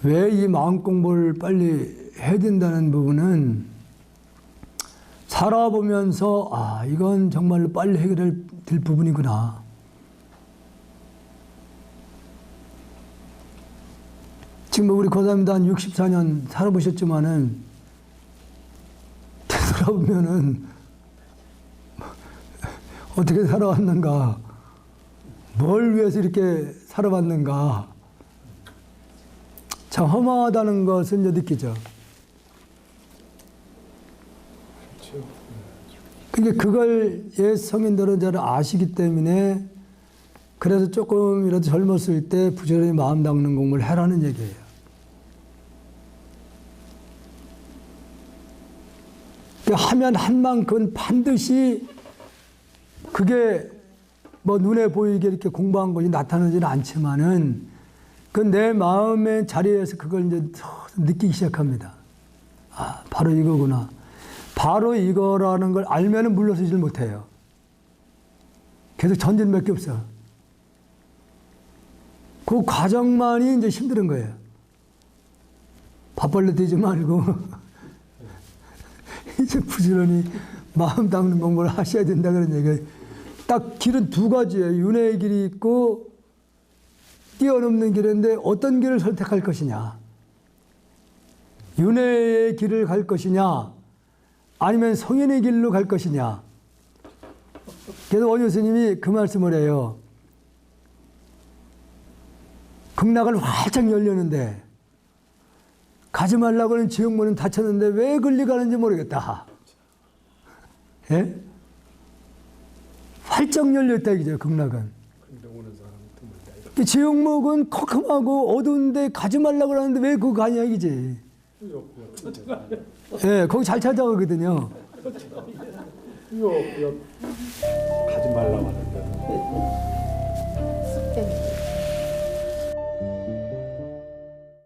왜 이 마음 공부를 빨리 해야 된다는 부분은 살아보면서 아, 이건 정말로 빨리 해결될 부분이구나. 지금 우리 고사님도 한 64년 살아보셨지만은 되돌아보면은 어떻게 살아왔는가, 뭘 위해서 이렇게 살아왔는가, 참 허망하다는 것을 이제 느끼죠. 그렇죠. 그러니까 그걸 옛 성인들은 잘 아시기 때문에 그래서 조금이라도 젊었을 때 부지런히 마음 닦는 공부를 해라는 얘기예요. 그러니까 하면 한 만큼 반드시 그게 뭐 눈에 보이게 이렇게 공부한 것이 나타나지는 않지만은 그 내 마음의 자리에서 그걸 이제 느끼기 시작합니다. 아, 바로 이거구나. 바로 이거라는 걸 알면은 물러서질 못해요. 계속 전진밖에 없어. 그 과정만이 이제 힘든 거예요. 밥벌레 되지 말고 이제 부지런히 마음 닦는 공부를 하셔야 된다 그런 얘기예요. 딱 길은 두 가지예요. 윤회의 길이 있고 뛰어넘는 길인데 어떤 길을 선택할 것이냐. 윤회의 길을 갈 것이냐 아니면 성인의 길로 갈 것이냐. 그래서 원효 스님이 그 말씀을 해요. 극락을 활짝 열렸는데 가지 말라고 하는 지옥문은 닫혔는데 왜 글리 가는지 모르겠다. 예? 활짝 열렸다 이거죠, 극락은. 근데 오는 사람 드물다. 지옥문은 컴컴하고 어두운데 가지 말라고 하는데 왜 그거 가냐 이거지. 예, 거기 잘 찾아가거든요. 가지 말라고 하는데.